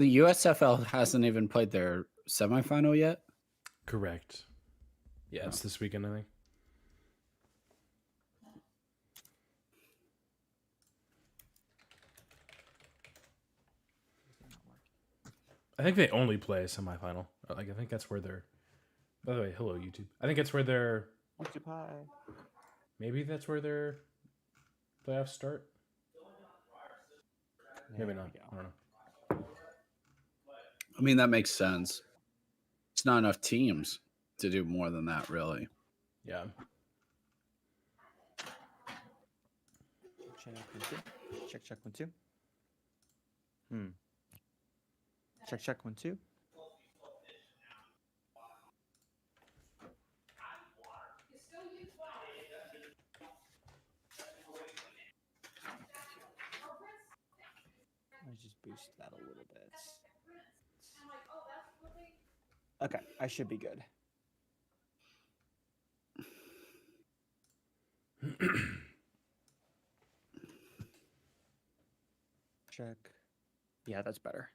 The USFL hasn't even played their semifinal yet. Correct. Yeah, it's this weekend, I think. I think they only play a semifinal. Like, I think that's where they're. By the way, hello YouTube. I think that's where they're. Maybe that's where their playoffs start. Maybe not. I don't know. I mean, that makes sense. It's not enough teams to do more than that, really. Yeah. Check 1 2. Check 1 2. Let me just boost that a little bit. Okay, I should be good. Check. Yeah, that's better.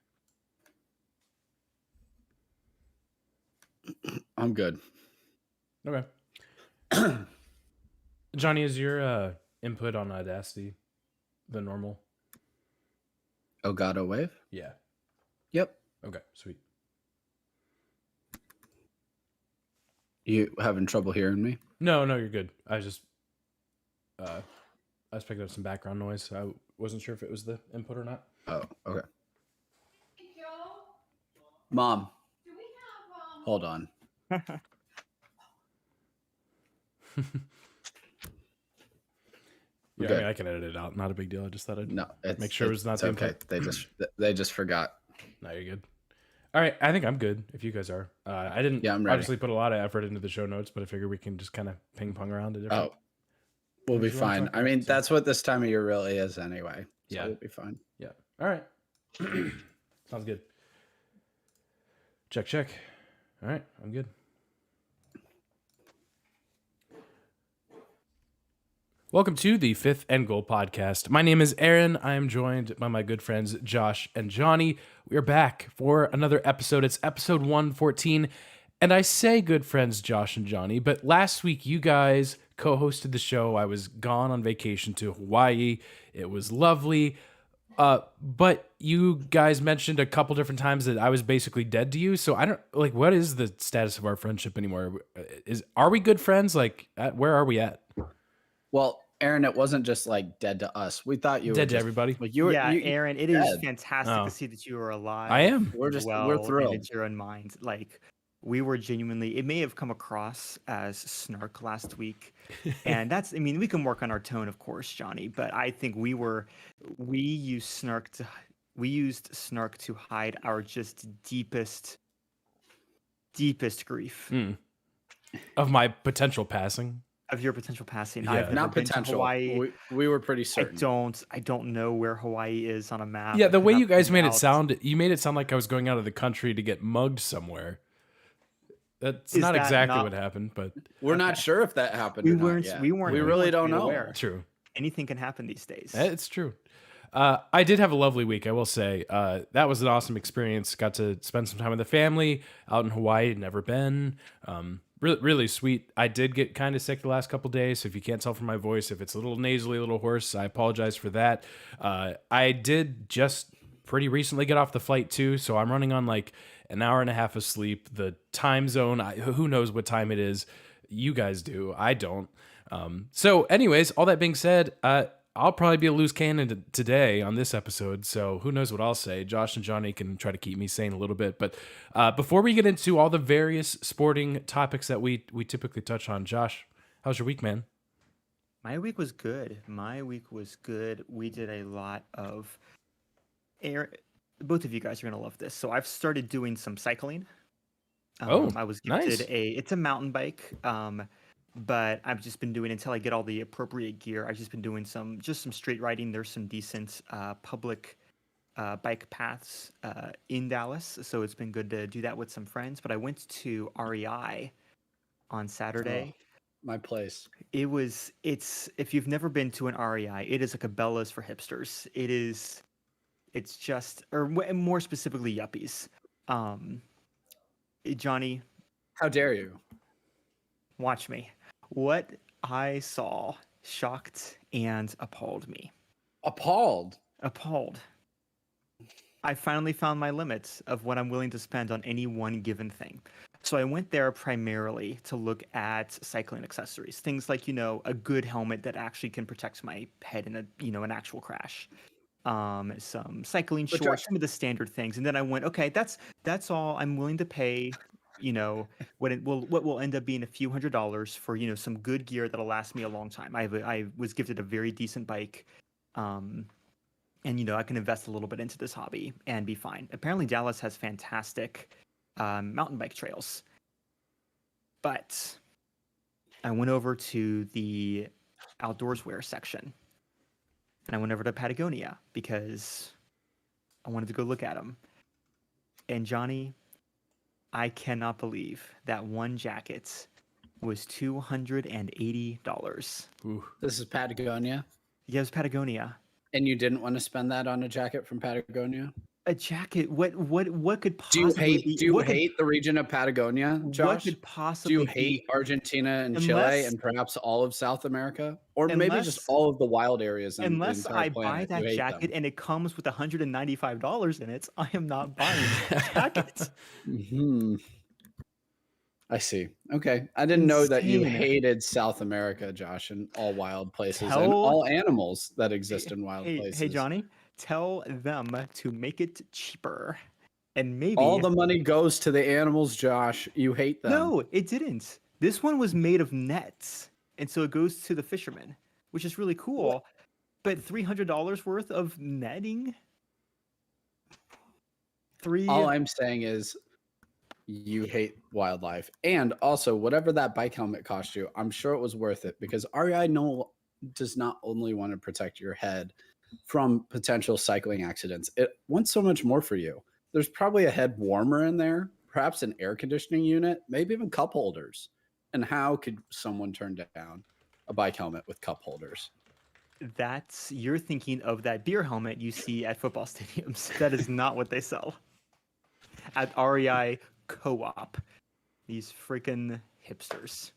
I'm good. Okay. Johnny, is your input on Audacity the normal? Elgato Wave? Yeah. Yep. Okay, sweet. You having trouble hearing me? No, you're good. I was picking up some background noise, so I wasn't sure if it was the input or not. Oh, okay. Mom. Hold on. Yeah, I mean, I can edit it out. Not a big deal. I just thought I'd make sure it was not the okay. input. They just forgot. No, you're good. All right, I think I'm good. If you guys are, I didn't. Yeah, I'm ready. Obviously put a lot of effort into the show notes, but I figure we can just kind of ping pong around it. Oh, we'll be fine. I mean, that's what this time of year really is, anyway. So yeah, we'll be fine. Yeah. All right. Sounds good. Check. All right, I'm good. Welcome to the Fifth End Goal podcast. My name is Aaron. I am joined by my good friends Josh and Johnny. We are back for another episode. It's episode 114. And I say good friends Josh and Johnny, but last week you guys co-hosted the show. I was gone on vacation to Hawaii. It was lovely. But you guys mentioned a couple different times that I was basically dead to you. So I don't what is the status of our friendship anymore? Are we good friends? Where are we at? Well, Aaron, it wasn't just dead to us. We thought you were dead to everybody. Aaron, it is fantastic to see that you are alive. I am. We're thrilled. And your own mind. We were genuinely. It may have come across as snark last week, and that's. I mean, we can work on our tone, of course, Johnny. But I think we used snark to hide our just deepest grief of my potential passing. Of your potential passing. Yeah, I've not potential. We were pretty certain. I don't know where Hawaii is on a map. Yeah, the way you guys made it sound, like I was going out of the country to get mugged somewhere. That's not exactly what happened, but we're not sure if that happened. We weren't. We really don't know. Aware. True. Anything can happen these days. It's true. I did have a lovely week, I will say. That was an awesome experience. Got to spend some time with the family out in Hawaii. Never been. Really, really sweet. I did get kind of sick the last couple days, so if you can't tell from my voice, if it's a little nasally, a little hoarse, I apologize for that. I did just pretty recently get off the flight too, so I'm running on an hour and a half of sleep. The time zone, who knows what time it is? You guys do. I don't. So anyways, all that being said, I'll probably be a loose cannon today on this episode, so who knows what I'll say. Josh and Johnny can try to keep me sane a little bit. But before we get into all the various sporting topics that we typically touch on, Josh, how's your week, man? My week was good. We did a lot of both of you guys are going to love this. So I've started doing some cycling. I was gifted nice. It's a mountain bike. But I've just been doing until I get all the appropriate gear. I've just been doing some street riding. There's some decent public bike paths in Dallas, so it's been good to do that with some friends. But I went to REI on Saturday. My place. It's if you've never been to an REI, it is like a Bella's for hipsters. It's just, or more specifically, yuppies. Um, Johnny, How dare you? watch me. What I saw shocked and appalled me. Appalled. Appalled. I finally found my limits of what I'm willing to spend on any one given thing. So I went there primarily to look at cycling accessories, things like, a good helmet that actually can protect my head in an actual crash. Some cycling But shorts, Josh, some of the standard things. And then I went, okay, that's all I'm willing to pay, what will end up being a few $100s for, some good gear that'll last me a long time. I was gifted a very decent bike. And I can invest a little bit into this hobby and be fine. Apparently, Dallas has fantastic mountain bike trails, but I went over to the outdoors wear section, and I went over to Patagonia because I wanted to go look at them. And Johnny, I cannot believe that one jacket was $280. Ooh. this is Patagonia, Yeah, it was Patagonia. and you didn't want to spend that on a jacket from Patagonia? A jacket? What could Do you possibly be? do you What could, hate the region of Patagonia, what Josh? could Do possibly you hate be? Argentina and Chile Unless and perhaps all of South America? Or maybe just unless all of the wild areas on the unless entire I buy planet? You that hate jacket them. and it comes with $195 in it, I am not buying that jacket. Hmm. I see. Okay. I didn't know that you Insane. hated South America, Josh, and all wild places and Tell all animals that exist in wild hey places. Johnny, tell them to make it cheaper. And All maybe the money goes to the animals, Josh. You hate them. no, it didn't. This one was made of nets, and so it goes to the fishermen, which is really cool. But $300 worth of netting? All Three I'm saying is you hate wildlife. And also, whatever that bike helmet cost you, I'm sure it was worth it because REI does not only want to protect your head from potential cycling accidents, it wants so much more for you. There's probably a head warmer in there, perhaps an air conditioning unit, maybe even cup holders. And how could someone turn down a bike helmet with cup holders? You're thinking of that beer helmet you see at football stadiums. That is not what they sell at REI Co-op. These freaking hipsters.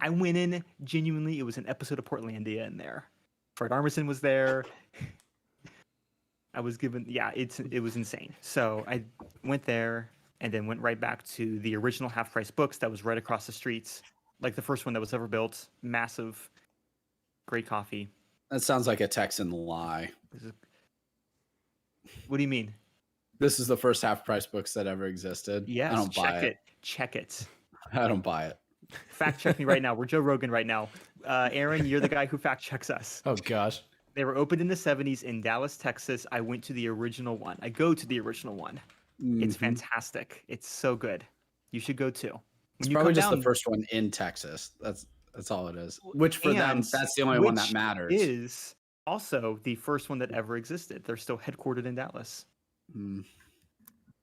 I went in genuinely. It was an episode of Portlandia in there. Fred Armisen was there. I was given, yeah, it was insane. So I went there and then went right back to the original Half Price Books that was right across the streets, like the first one that was ever built. Massive, great coffee. That sounds like a Texan lie. What do you mean? This is the first half price books that ever existed. Yes, I don't buy it. Check it. I don't buy it. Fact check me right now. We're Joe Rogan right now. Aaron, you're the guy who fact checks us. Oh gosh. They were opened in the 70s in Dallas, Texas. I went to the original one. I go to the original one. It's Mhm. fantastic. It's so good. You should go too. It's When you probably come just the down, first one in Texas. That's all it is. Which for them, and that's the only one that which matters. is also the first one that ever existed. They're still headquartered in Dallas. Mm.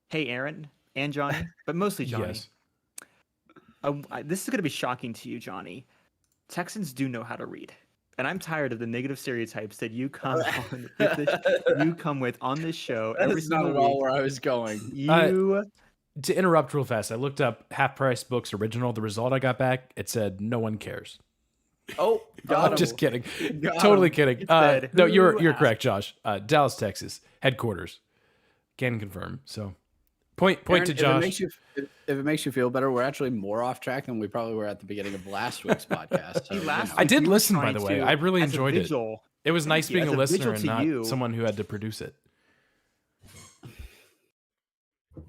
Hey, Aaron and Johnny, but mostly Johnny. Yes. This is going to be shocking to you, Johnny. Texans do know how to read. And I'm tired of the negative stereotypes that you come with on this show every That's not single at all week. where I was going. To interrupt real fast, I looked up Half Price Books original. The result I got back, it said no one cares. Oh, got I'm him. just kidding. Got Totally him. kidding. It said, No, you're "Who asked?" correct, Josh. Dallas, Texas, headquarters. Can confirm. So, point Aaron, to if Josh. if it makes you feel better, we're actually more off track than we probably were at the beginning of last week's podcast. So, Last I week did we were listen, by trying the way. to, I really as a enjoyed it. vigil- It was nice you. being As a a listener vigil and to not you- someone who had to produce it.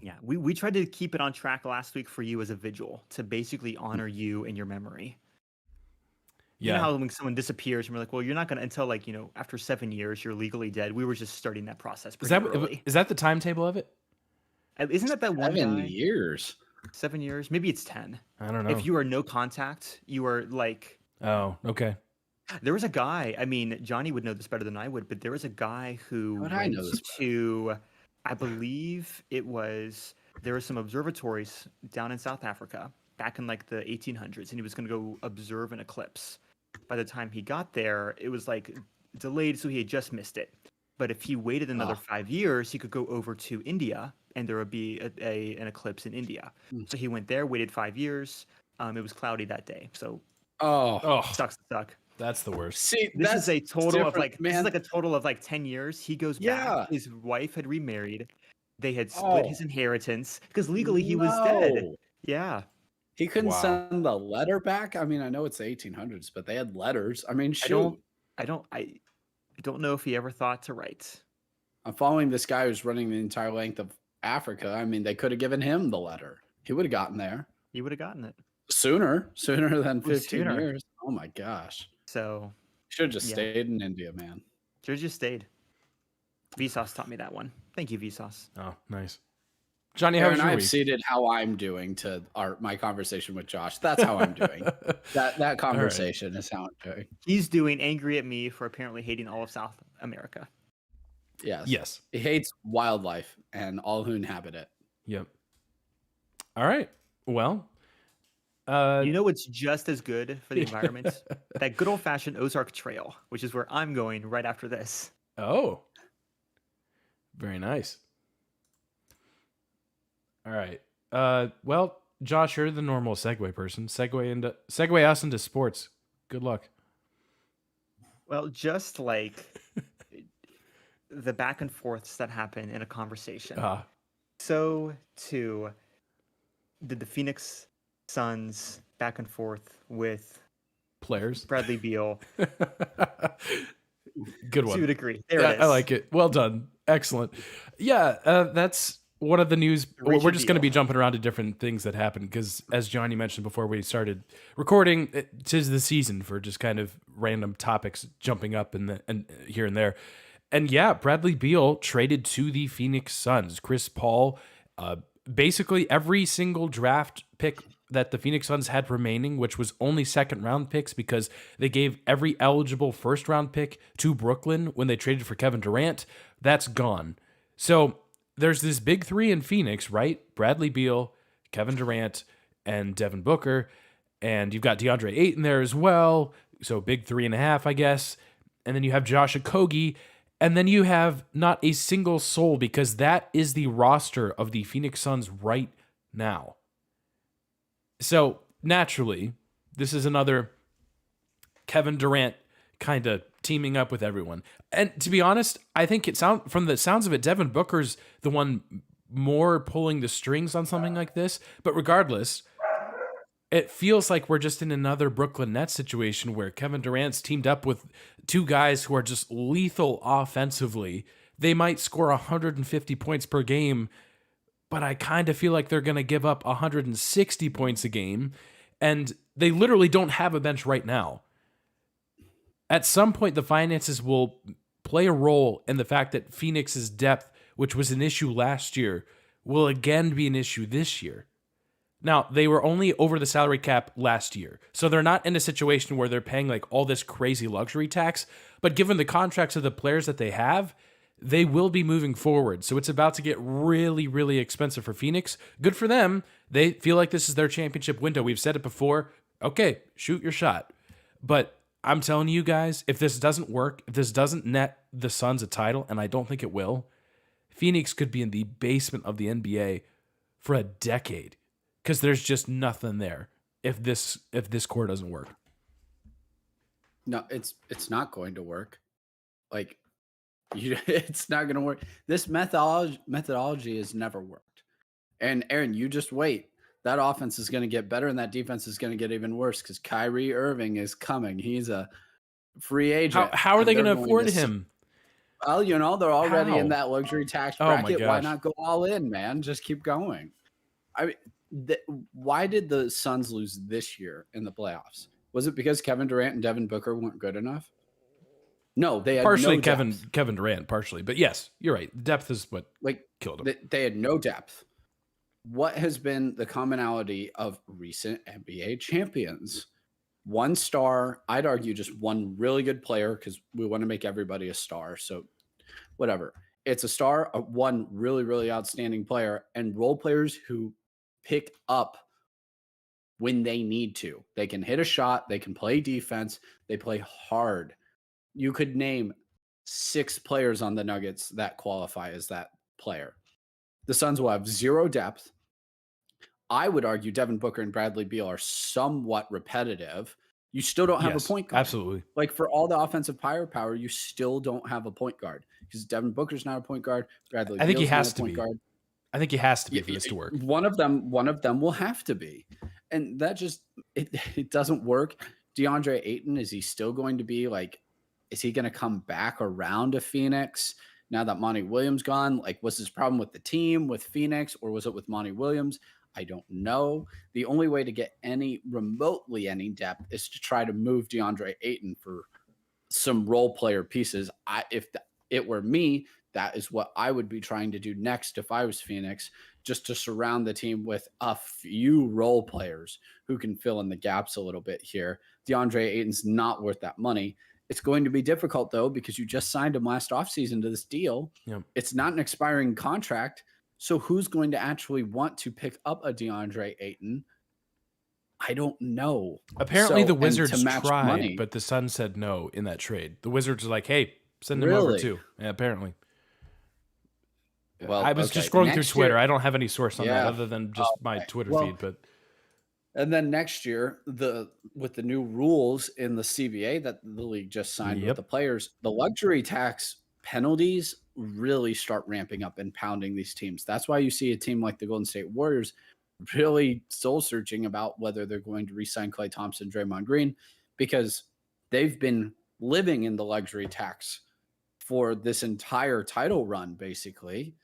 Yeah, we tried to keep it on track last week for you as a vigil to basically honor you and your memory. You know Yeah. how when someone disappears and we're like, well, you're not going to, until like, after 7 years, you're legally dead. We were just starting that process Is pretty early. that the timetable of it? Isn't that one 7 guy? years. 7 years? Maybe it's 10. I don't know. If you are no contact, you are like, Oh, okay. there was a guy, I mean, Johnny would know this better than I would, but there was a guy who How would I went know this to, I believe there were some observatories down in South Africa back in like the 1800s, and he was going to go observe an eclipse. By the time he got there, it was like delayed, so he had just missed it. But if he waited another Oh. 5 years, he could go over to India, and there would be an eclipse in India. Mm. So he went there, waited 5 years. It was cloudy that day, so Oh, Oh, sucks to suck. that's the worst. see, This is that's a total of different, this is man. like a total of like 10 years. He goes back. Yeah. His wife had remarried. They had split his Oh, inheritance because legally he was dead. no. Yeah. He couldn't Wow. send the letter back. I mean, I know it's the 1800s, but they had letters. I mean, I shoot. don't know if he ever thought to write. I'm following this guy who's running the entire length of Africa. I mean, they could have given him the letter. He would have gotten there He would have gotten it. sooner than 15 sooner. years. Oh my gosh. So Should have just Yeah. stayed in India, man. should have just stayed. Vsauce taught me that one. Thank you, Vsauce. Oh, nice. Johnny, how was Aaron, your I've week? seeded how I'm doing to my conversation with Josh. That's how I'm doing. That conversation is how I'm doing. He's doing angry at me for apparently hating all of South America. Yes. Yes. He hates wildlife and all who inhabit it. Yep. All right. Well, You know what's just as good for the environment? That good old fashioned Ozark Trail, which is where I'm going right after this. oh, very nice. All right. Well, Josh, you're the normal segue person. Segue us into sports. Good luck. Well, just like the back and forths that happen in a conversation, so too did the Phoenix Suns back and forth with Players. Bradley Beal Good to a one. degree. There Yeah, it is. I like it. Well done. Excellent. Yeah, that's one of the news. We're Richard just going to be Beal. jumping around to different things that happen because, as Johnny mentioned before we started recording, tis the season for just kind of random topics jumping up and here and there. And yeah, Bradley Beal traded to the Phoenix Suns. Chris Paul, basically every single draft pick that the Phoenix Suns had remaining, which was only second round picks because they gave every eligible first round pick to Brooklyn when they traded for Kevin Durant, that's gone. So there's this big three in Phoenix, right? Bradley Beal, Kevin Durant, and Devin Booker. And you've got DeAndre Ayton there as well. So big 3.5, I guess. And then you have Josh Okogie. And then you have not a single soul because that is the roster of the Phoenix Suns right now. So naturally, this is another Kevin Durant kind of teaming up with everyone. And to be honest, I think from the sounds of it, Devin Booker's the one more pulling the strings on something like this. But regardless, it feels like we're just in another Brooklyn Nets situation where Kevin Durant's teamed up with two guys who are just lethal offensively. They might score 150 points per game, but I kind of feel like they're going to give up 160 points a game, and they literally don't have a bench right now. At some point, the finances will play a role in the fact that Phoenix's depth, which was an issue last year, will again be an issue this year. Now, they were only over the salary cap last year, so they're not in a situation where they're paying like all this crazy luxury tax, but given the contracts of the players that they have, they will be moving forward. So it's about to get really, really expensive for Phoenix. Good for them. They feel like this is their championship window. We've said it before. Okay, shoot your shot. But I'm telling you guys, if this doesn't work, if this doesn't net the Suns a title, and I don't think it will, Phoenix could be in the basement of the NBA for a decade because there's just nothing there if this core doesn't work. No, it's not going to work. Like, it's not going to work. This methodology has never worked. And Aaron, you just wait. That offense is going to get better, and that defense is going to get even worse because Kyrie Irving is coming. He's a free agent. How are they going to afford to him? Well, they're already How? in that luxury tax Oh my bracket. Why gosh. not go all in, man? Just keep going. I mean, why did the Suns lose this year in the playoffs? Was it because Kevin Durant and Devin Booker weren't good enough? No, they had Partially no depth. Kevin Durant, partially. But yes, you're right. Depth is what killed him. They had no depth. What has been the commonality of recent NBA champions? One star, I'd argue just one really good player because we want to make everybody a star. So whatever. It's a star, one really, really outstanding player, and role players who pick up when they need to. They can hit a shot. They can play defense. They play hard. You could name 6 players on the Nuggets that qualify as that player. The Suns will have 0 depth. I would argue Devin Booker and Bradley Beal are somewhat repetitive. You still don't have a Yes, point guard. absolutely. Like, for all the offensive firepower, you still don't have a point guard because Devin Booker's not a point guard. Bradley I think he Beal's not has a to point be. guard. I think he has to be for this to work. One of them will have to be. And that just it doesn't work. DeAndre Ayton, is he still going to be like, is he going to come back around to Phoenix now that Monty Williams gone? Like, was his problem with the team, with Phoenix, or was it with Monty Williams? I don't know. The only way to get remotely any depth is to try to move DeAndre Ayton for some role player pieces. If it were me, that is what I would be trying to do next if I was Phoenix, just to surround the team with a few role players who can fill in the gaps a little bit here. DeAndre Ayton's not worth that money. It's going to be difficult, though, because you just signed him last offseason to this deal. Yep. It's not an expiring contract. So who's going to actually want to pick up a DeAndre Ayton? I don't know. Apparently the Wizards tried, money, but the Suns said no in that trade. The Wizards are like, hey, send him over too. Yeah, apparently. Well, I was just scrolling through Twitter. I don't have any source on that other than just my Twitter feed. But and then next year, with the new rules in the CBA that the league just signed with the players, the luxury tax penalties really start ramping up and pounding these teams. That's why you see a team like the Golden State Warriors really soul searching about whether they're going to re-sign Klay Thompson, Draymond Green, because they've been living in the luxury tax for this entire title run, basically.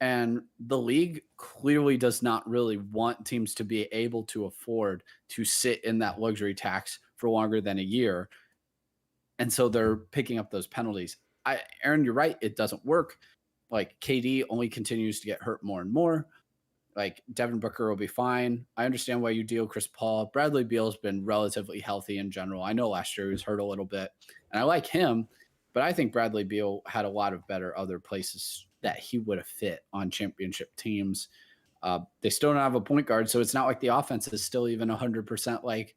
And the league clearly does not really want teams to be able to afford to sit in that luxury tax for longer than a year. And so they're picking up those penalties. Aaron, you're right. It doesn't work. Like, KD only continues to get hurt more and more. Like, Devin Booker will be fine. I understand why you deal Chris Paul. Bradley Beal's been relatively healthy in general. I know last year he was hurt a little bit, and I like him, but I think Bradley Beal had a lot of better other places that he would have fit on championship teams. They still don't have a point guard, so it's not like the offense is still even 100% like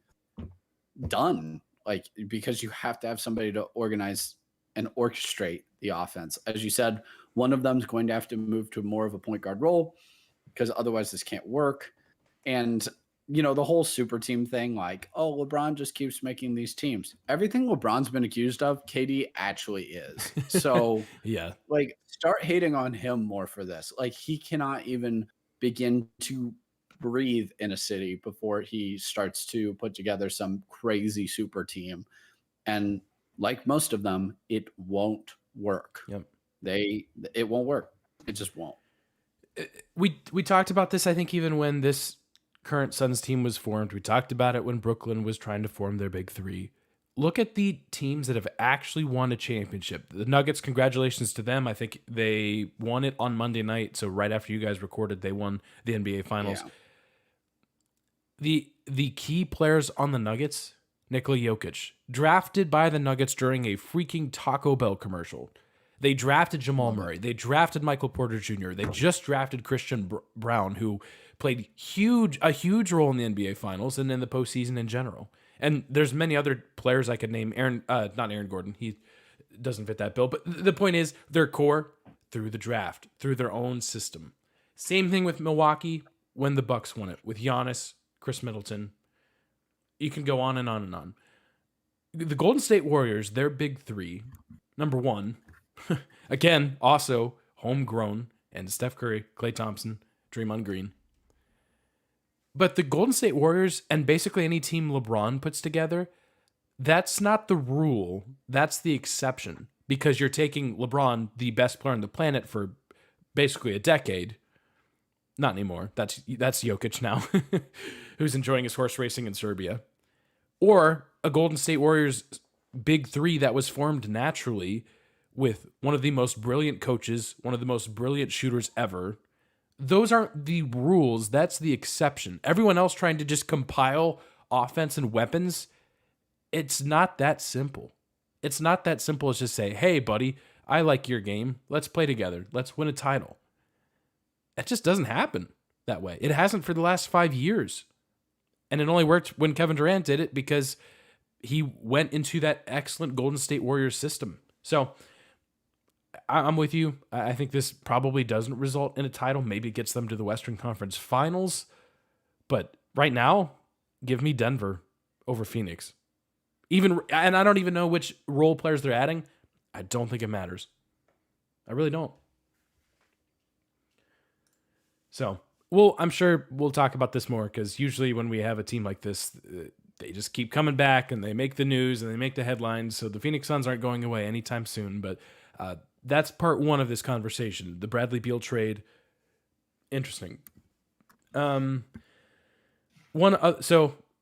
done. Like, because you have to have somebody to organize and orchestrate the offense. As you said, one of them is going to have to move to more of a point guard role because otherwise this can't work. And, you know, the whole super team thing, like, oh, LeBron just keeps making these teams. Everything LeBron's been accused of, KD actually is. So, yeah, like, start hating on him more for this. Like, he cannot even begin to breathe in a city before he starts to put together some crazy super team. And like most of them, it won't work. Yep. It won't work. It just won't. We talked about this, I think, even when this current Suns team was formed. We talked about it when Brooklyn was trying to form their big three. Look at the teams that have actually won a championship. The Nuggets, congratulations to them. I think they won it on Monday night. So right after you guys recorded, they won the NBA Finals. Yeah. The key players on the Nuggets, Nikola Jokic, drafted by the Nuggets during a freaking Taco Bell commercial. They drafted Jamal Murray. They drafted Michael Porter Jr. They just drafted Christian Brown, who played a huge role in the NBA Finals and in the postseason in general. And there's many other players I could name. Not Aaron Gordon. He doesn't fit that bill. But the point is, their core through the draft, through their own system. Same thing with Milwaukee when the Bucks won it with Giannis, Chris Middleton. You can go on and on and on. The Golden State Warriors, their big three, number one, again, also homegrown, and Steph Curry, Klay Thompson, Draymond Green. But the Golden State Warriors, and basically any team LeBron puts together, that's not the rule. That's the exception. Because you're taking LeBron, the best player on the planet, for basically a decade. Not anymore. That's Jokic now, who's enjoying his horse racing in Serbia. Or a Golden State Warriors big three that was formed naturally with one of the most brilliant coaches, one of the most brilliant shooters ever. Those aren't the rules. That's the exception. Everyone else trying to just compile offense and weapons, it's not that simple. It's not that simple as just say, hey, buddy, I like your game. Let's play together. Let's win a title. It just doesn't happen that way. It hasn't for the last 5 years. And it only worked when Kevin Durant did it because he went into that excellent Golden State Warriors system. So I'm with you. I think this probably doesn't result in a title. Maybe it gets them to the Western Conference Finals. But right now, give me Denver over Phoenix. And I don't even know which role players they're adding. I don't think it matters. I really don't. So, I'm sure we'll talk about this more because usually when we have a team like this, they just keep coming back and they make the news and they make the headlines. So the Phoenix Suns aren't going away anytime soon. But that's part one of this conversation. The Bradley Beal trade. Interesting. So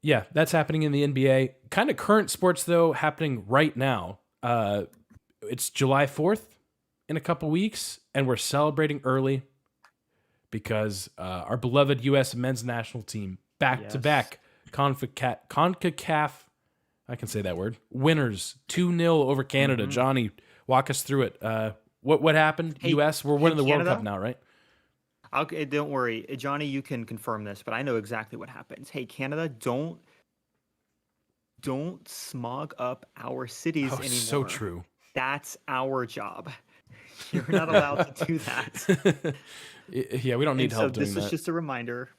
yeah, that's happening in the NBA. Kind of current sports though, happening right now. It's July 4th in a couple weeks, and we're celebrating early because our beloved U.S. men's national team back-to-back CONCACAF, I can say that word, winners 2-0 over Canada. Johnny, walk us through it. What happened? Hey, U.S., we're winning the World Canada? Cup now, right? Okay, don't worry, Johnny. You can confirm this, but I know exactly what happens. Hey, Canada, don't smog up our cities anymore. So true. That's our job. You're not allowed to do that. Yeah, we don't need help doing this that. is just a reminder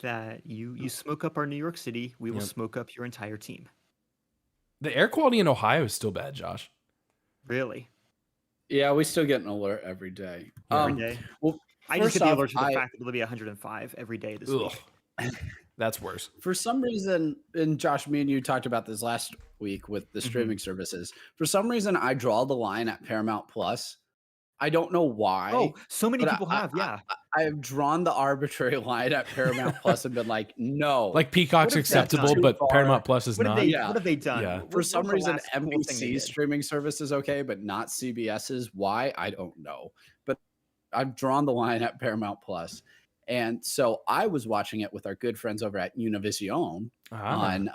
that you smoke up our New York City, we will Yep. smoke up your entire team. The air quality in Ohio is still bad, Josh. Really? Yeah, we still get an alert every day. Every day? Well, I just first get the off, alert to the fact that it'll be 105 every day this week. That's worse. for some reason, and Josh, me and you talked about this last week with the Mhm. streaming services. For some reason, I draw the line at Paramount Plus. I don't know why. Oh, so many but people have, yeah. I have drawn the arbitrary line at Paramount Plus and been like, no. Like Peacock's What if that's acceptable, too but far? Paramount Plus is What have not. they Yeah. what have they done? Yeah. For some What's the reason, last cool thing they NBC's did? streaming service is okay, but not CBS's. Why? I don't know. But I've drawn the line at Paramount Plus. And so I was watching it with our good friends over at Univision on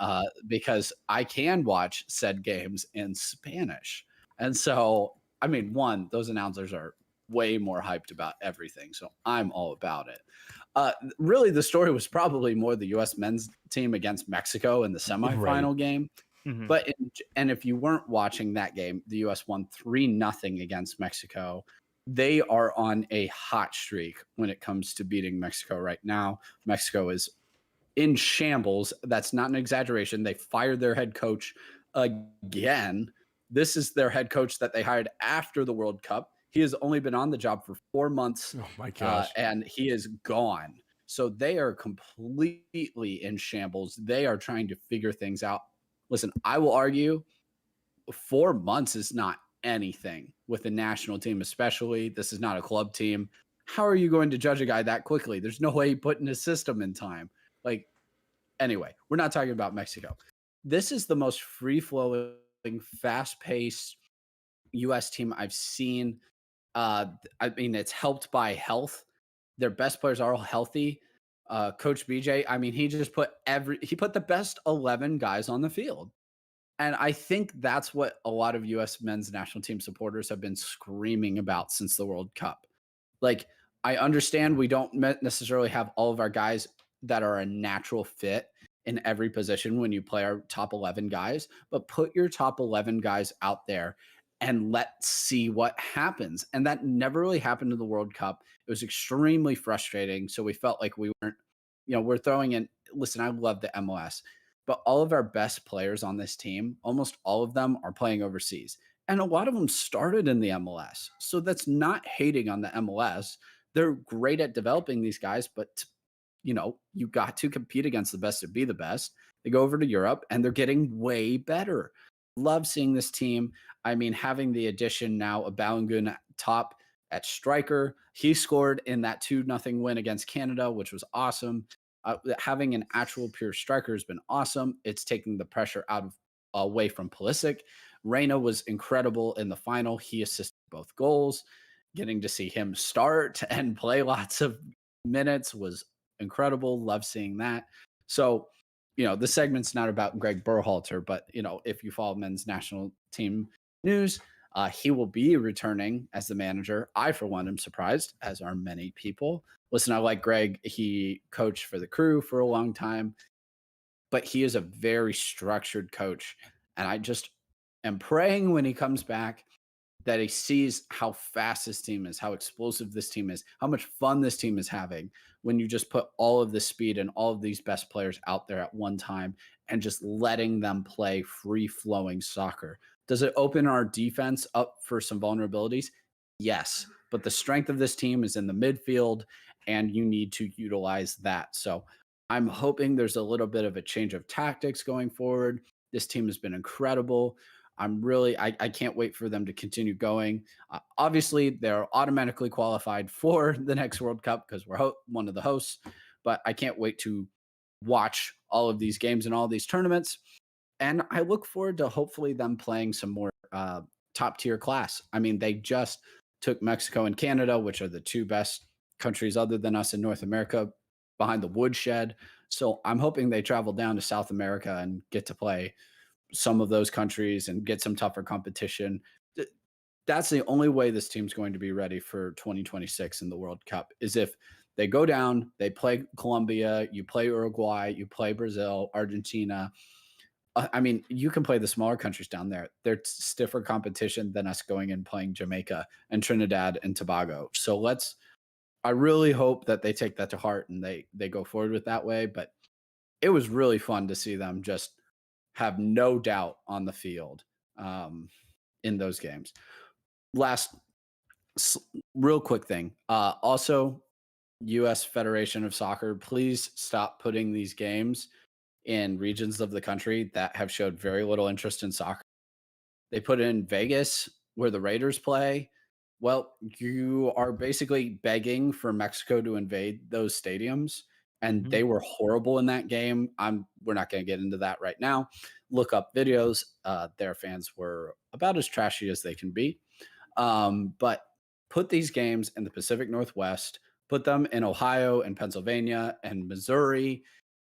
because I can watch said games in Spanish. And so, I mean, one, those announcers are way more hyped about everything. So I'm all about it. Really, the story was probably more the U.S. men's team against Mexico in the semifinal game. Mhm. But and if you weren't watching that game, the U.S. won 3-0 against Mexico. They are on a hot streak when it comes to beating Mexico right now. Mexico is in shambles. That's not an exaggeration. They fired their head coach again. This is their head coach that they hired after the World Cup. He has only been on the job for 4 months. Oh my gosh. And he is gone. So they are completely in shambles. They are trying to figure things out. Listen, I will argue 4 months is not anything with the national team, especially. This is not a club team. How are you going to judge a guy that quickly? There's no way he put in his system in time. Like, anyway, we're not talking about Mexico. This is the most free-flowing, fast-paced U.S. team I've seen. I mean, it's helped by health. Their best players are all healthy. Coach BJ, I mean, he just put the best 11 guys on the field. And I think that's what a lot of U.S. men's national team supporters have been screaming about since the World Cup. Like, I understand we don't necessarily have all of our guys that are a natural fit in every position when you play our top 11 guys, but put your top 11 guys out there and let's see what happens. And that never really happened in the World Cup. It was extremely frustrating. So we felt like we weren't, we're throwing in, listen, I love the MLS, but all of our best players on this team, almost all of them are playing overseas. And a lot of them started in the MLS. So that's not hating on the MLS. They're great at developing these guys, but you got to compete against the best to be the best. They go over to Europe and they're getting way better. Love seeing this team. I mean, having the addition now of Balogun top at striker. He scored in that 2-0 win against Canada, which was awesome. Having an actual pure striker has been awesome. It's taking the pressure away from Pulisic. Reyna was incredible in the final. He assisted both goals. Getting to see him start and play lots of minutes was incredible. Love seeing that. So, the segment's not about Greg Berhalter, but, if you follow men's national team news, he will be returning as the manager. I, for one, am surprised, as are many people. Listen, I like Greg. He coached for the Crew for a long time, but he is a very structured coach. And I just am praying when he comes back that he sees how fast this team is, how explosive this team is, how much fun this team is having when you just put all of the speed and all of these best players out there at one time and just letting them play free flowing soccer. Does it open our defense up for some vulnerabilities? Yes. But the strength of this team is in the midfield, and you need to utilize that. So I'm hoping there's a little bit of a change of tactics going forward. This team has been incredible. I can't wait for them to continue going. Obviously, they're automatically qualified for the next World Cup because we're one of the hosts, but I can't wait to watch all of these games and all these tournaments. And I look forward to hopefully them playing some more top tier class. I mean, they just took Mexico and Canada, which are the two best countries other than us in North America, behind the woodshed. So I'm hoping they travel down to South America and get to play some of those countries and get some tougher competition. That's the only way this team's going to be ready for 2026 in the World Cup is if they go down, they play Colombia, you play Uruguay, you play Brazil, Argentina. I mean, you can play the smaller countries down there. They're stiffer competition than us going and playing Jamaica and Trinidad and Tobago. So I really hope that they take that to heart and they go forward with that way. But it was really fun to see them just have no doubt on the field in those games. Last real quick thing. Also, U.S. Federation of Soccer, please stop putting these games in regions of the country that have showed very little interest in soccer. They put it in Vegas where the Raiders play. Well, you are basically begging for Mexico to invade those stadiums, and they were horrible in that game. We're not going to get into that right now. Look up videos. Their fans were about as trashy as they can be. But put these games in the Pacific Northwest, put them in Ohio and Pennsylvania and Missouri,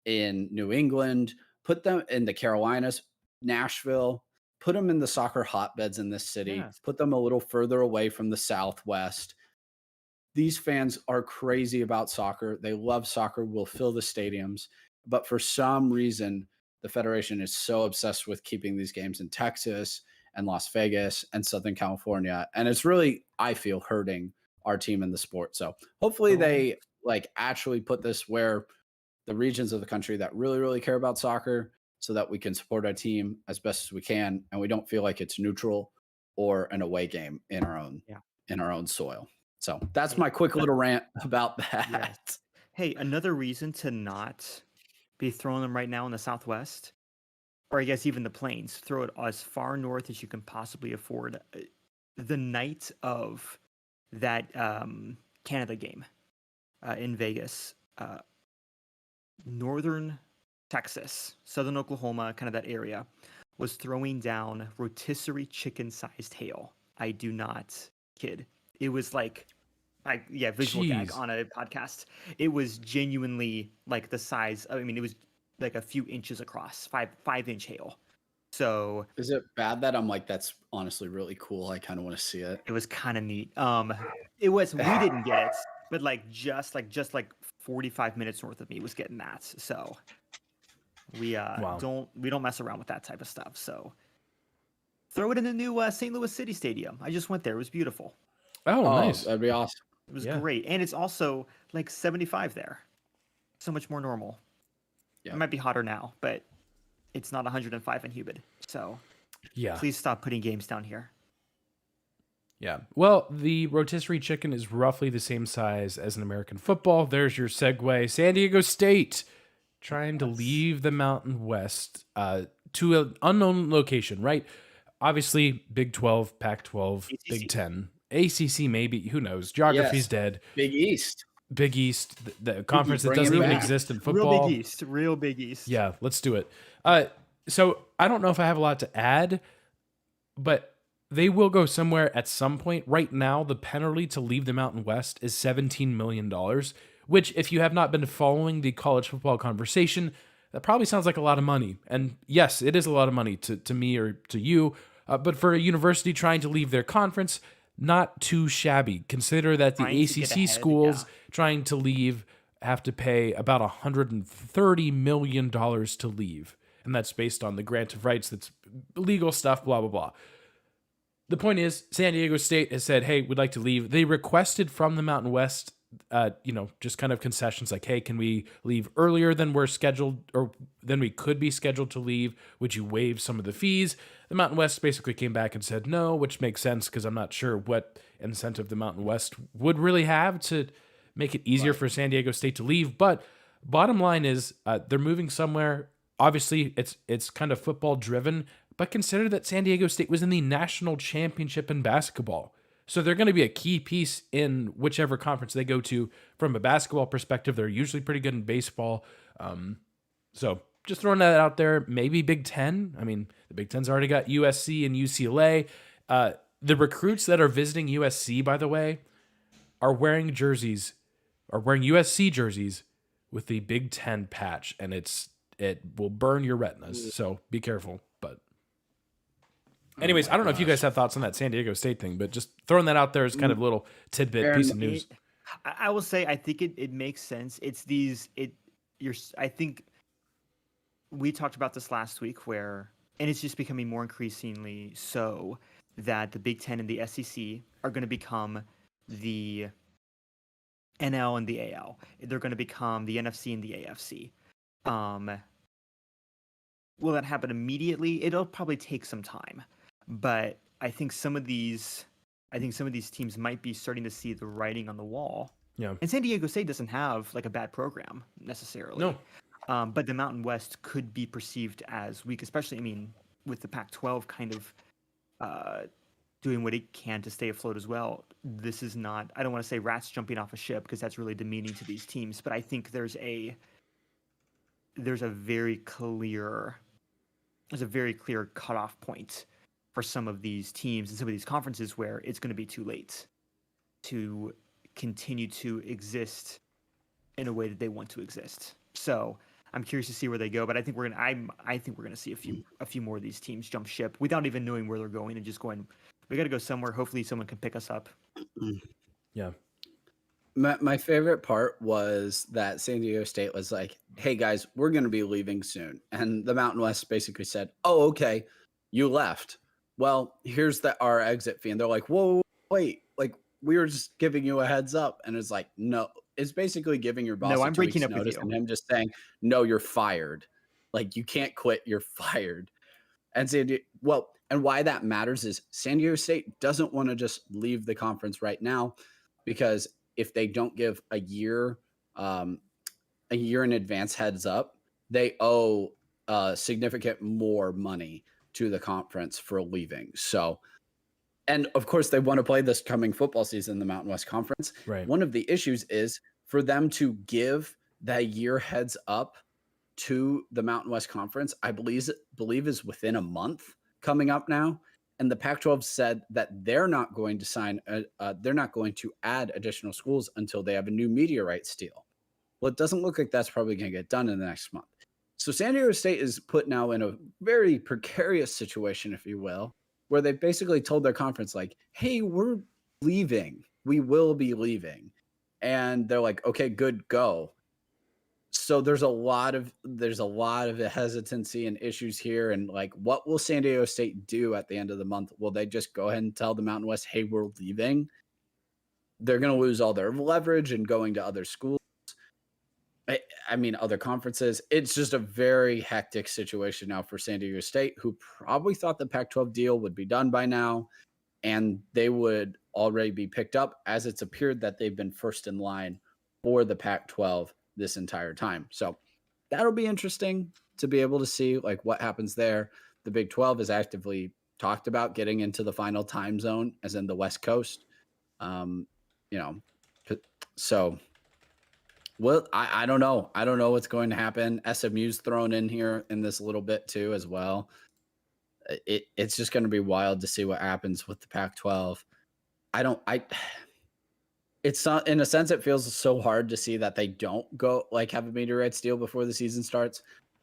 in New England, put them in the Carolinas, Nashville, put them in the soccer hotbeds in this city, Yes. put them a little further away from the Southwest. These fans are crazy about soccer. They love soccer, will fill the stadiums. But for some reason, the Federation is so obsessed with keeping these games in Texas and Las Vegas and Southern California. And it's really, I feel, hurting our team in the sport. So hopefully they actually put this where the regions of the country that really, really care about soccer so that we can support our team as best as we can. And we don't feel like it's neutral or an away game in our own soil. So that's my quick little rant about that. Yes. Hey, another reason to not be throwing them right now in the Southwest, or I guess even the plains, throw it as far north as you can possibly afford. The night of that Canada game in Vegas, northern Texas, southern Oklahoma, kind of that area, was throwing down rotisserie chicken-sized hail. I do not kid. It was visual gag Jeez. on a podcast. It was genuinely like the size. I mean, it was like a few inches across, 5-inch hail. So is it bad that I'm like, that's honestly really cool? I kind of want to see it. It was kind of neat. It was, we didn't get it, but just 45 minutes north of me was getting that. So we don't mess around with that type of stuff. So throw it in the new St. Louis City Stadium. I just went there. It was beautiful. Oh, nice. That'd be awesome. It was great. And it's also like 75 there. So much more normal. Yeah. It might be hotter now, but it's not 105 and humid. So Yeah. please stop putting games down here. Yeah. Well, the rotisserie chicken is roughly the same size as an American football. There's your segue. San Diego State trying to leave the Mountain West to an unknown location, right? Obviously, Big 12, Pac-12, ACC. Big 10, ACC maybe. Who knows? Geography's Yes. dead. Big East. Big East, the conference that bring it doesn't even back. exist in football. Real Big East. Yeah, let's do it. So I don't know if I have a lot to add, but they will go somewhere at some point. Right now, the penalty to leave the Mountain West is $17 million, which, if you have not been following the college football conversation, that probably sounds like a lot of money. And yes, it is a lot of money to me or to you. But for a university trying to leave their conference, not too shabby. Consider that the Trying to get ACC ahead, schools trying to leave have to pay about $130 million to leave. And that's based on the grant of rights, that's legal stuff, blah, blah, blah. the point is, San Diego State has said, "Hey, we'd like to leave." They requested from the Mountain West, just kind of concessions like, "Hey, can we leave earlier than we're scheduled, or than we could be scheduled to leave? Would you waive some of the fees?" The Mountain West basically came back and said no, which makes sense because I'm not sure what incentive the Mountain West would really have to make it easier for San Diego State to leave. But bottom line is, they're moving somewhere. Obviously, it's kind of football driven, but consider that San Diego State was in the national championship in basketball. So they're going to be a key piece in whichever conference they go to from a basketball perspective. They're usually pretty good in baseball. So just throwing that out there. Maybe Big Ten. I mean, the Big Ten's already got USC and UCLA. The recruits that are visiting USC, by the way, are wearing USC jerseys with the Big Ten patch, and it will burn your retinas. So be careful. But anyways, I don't know if you guys have thoughts on that San Diego State thing, but just throwing that out there as kind of a little tidbit piece of news. I will say, I think it makes sense. I think we talked about this last week and it's just becoming more increasingly so that the Big Ten and the SEC are going to become the NL and the AL. They're going to become the NFC and the AFC. Will that happen immediately? It'll probably take some time, but I think some of these teams might be starting to see the writing on the wall. Yeah. And San Diego State doesn't have like a bad program necessarily. No. But the Mountain West could be perceived as weak, especially, I mean, with the Pac-12 kind of doing what it can to stay afloat as well. This is not, I don't want to say rats jumping off a ship because that's really demeaning to these teams, but I think there's a very clear cutoff point for some of these teams and some of these conferences where it's going to be too late to continue to exist in a way that they want to exist. So I'm curious to see where they go, but I think we're gonna see a few more of these teams jump ship without even knowing where they're going and just going, we got to go somewhere. Hopefully someone can pick us up. Yeah. My favorite part was that San Diego State was like, "Hey guys, we're going to be leaving soon." And the Mountain West basically said, "Oh, okay, you left. Well, here's our exit fee." And they're like, "Whoa, wait, like we were just giving you a heads up." And it's like, no, it's basically giving your boss No, a I'm 2 breaking weeks up with notice you. and him just saying, "No, you're fired. Like you can't quit, you're fired." And and why that matters is San Diego State doesn't want to just leave the conference right now, because if they don't give a year in advance heads up, they owe significant more money to the conference for leaving. So, and of course, they want to play this coming football season in the Mountain West Conference. Right. One of the issues is for them to give that year heads up to the Mountain West Conference, I believe is within a month coming up now. And the Pac-12 said that they're not going to add additional schools until they have a new media rights deal. Well, it doesn't look like that's probably going to get done in the next month. So San Diego State is put now in a very precarious situation, if you will, where they basically told their conference like, "Hey, we're leaving. We will be leaving." And they're like, "Okay, good, go." So there's a lot of hesitancy and issues here. And like, what will San Diego State do at the end of the month? Will they just go ahead and tell the Mountain West, "Hey, we're leaving"? They're going to lose all their leverage and going to other schools. I mean, other conferences. It's just a very hectic situation now for San Diego State, who probably thought the Pac-12 deal would be done by now, and they would already be picked up, as it's appeared that they've been first in line for the Pac-12 this entire time. So that'll be interesting to be able to see like what happens there. The Big 12 has actively talked about getting into the final time zone, as in the West Coast. So well, I don't know. I don't know what's going to happen. SMU's thrown in here in this little bit too as well. It's just going to be wild to see what happens with the Pac-12. It's not, in a sense, it feels so hard to see that they don't go like have a media rights deal before the season starts.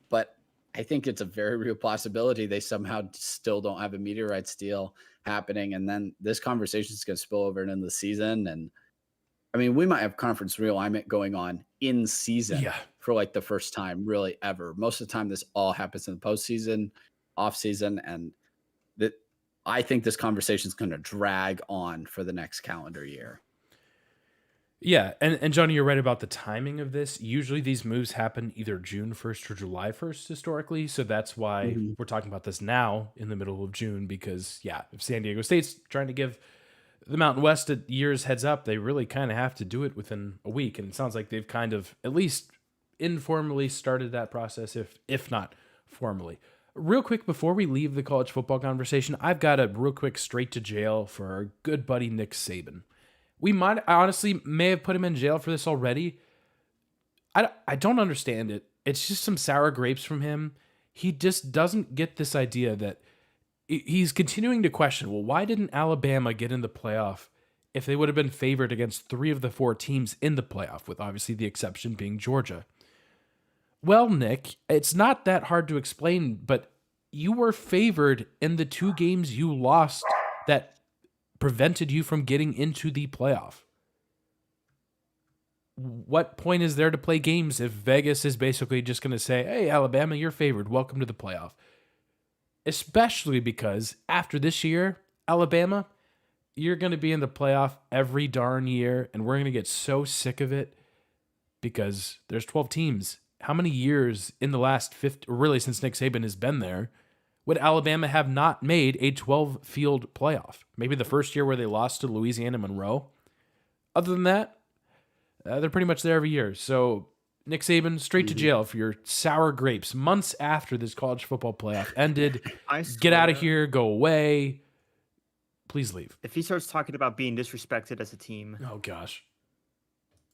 But I think it's a very real possibility they somehow still don't have a media rights deal happening. And then this conversation is going to spill over into the season. And I mean, we might have conference realignment going on in season for like the first time really ever. Most of the time, this all happens in the postseason, off season, and I think this conversation is going to drag on for the next calendar year. Yeah, and Johnny, you're right about the timing of this. Usually these moves happen either June 1st or July 1st historically, so that's why we're talking about this now in the middle of June because, yeah, if San Diego State's trying to give the Mountain West a year's heads up, they really kind of have to do it within a week, and it sounds like they've kind of at least informally started that process, if not formally. Real quick, before we leave the college football conversation, I've got a real quick straight to jail for our good buddy Nick Saban. We might honestly may have put him in jail for this already. I don't understand it. It's just some sour grapes from him. He just doesn't get this idea that he's continuing to question, well, why didn't Alabama get in the playoff if they would have been favored against 3 of the 4 teams in the playoff, with obviously the exception being Georgia? Well, Nick, it's not that hard to explain, but you were favored in the 2 games you lost that prevented you from getting into the playoff. What point is there to play games if Vegas is basically just going to say, hey, Alabama, you're favored. Welcome to the playoff. Especially because after this year, Alabama, you're going to be in the playoff every darn year, and we're going to get so sick of it because there's 12 teams. How many years in the last 50, or really since Nick Saban has been there, would Alabama have not made a 12-field playoff? Maybe the first year where they lost to Louisiana Monroe. Other than that, they're pretty much there every year. So Nick Saban, straight to jail for your sour grapes months after this college football playoff ended. Get out of here. Go away. Please leave. If he starts talking about being disrespected as a team. Oh, gosh.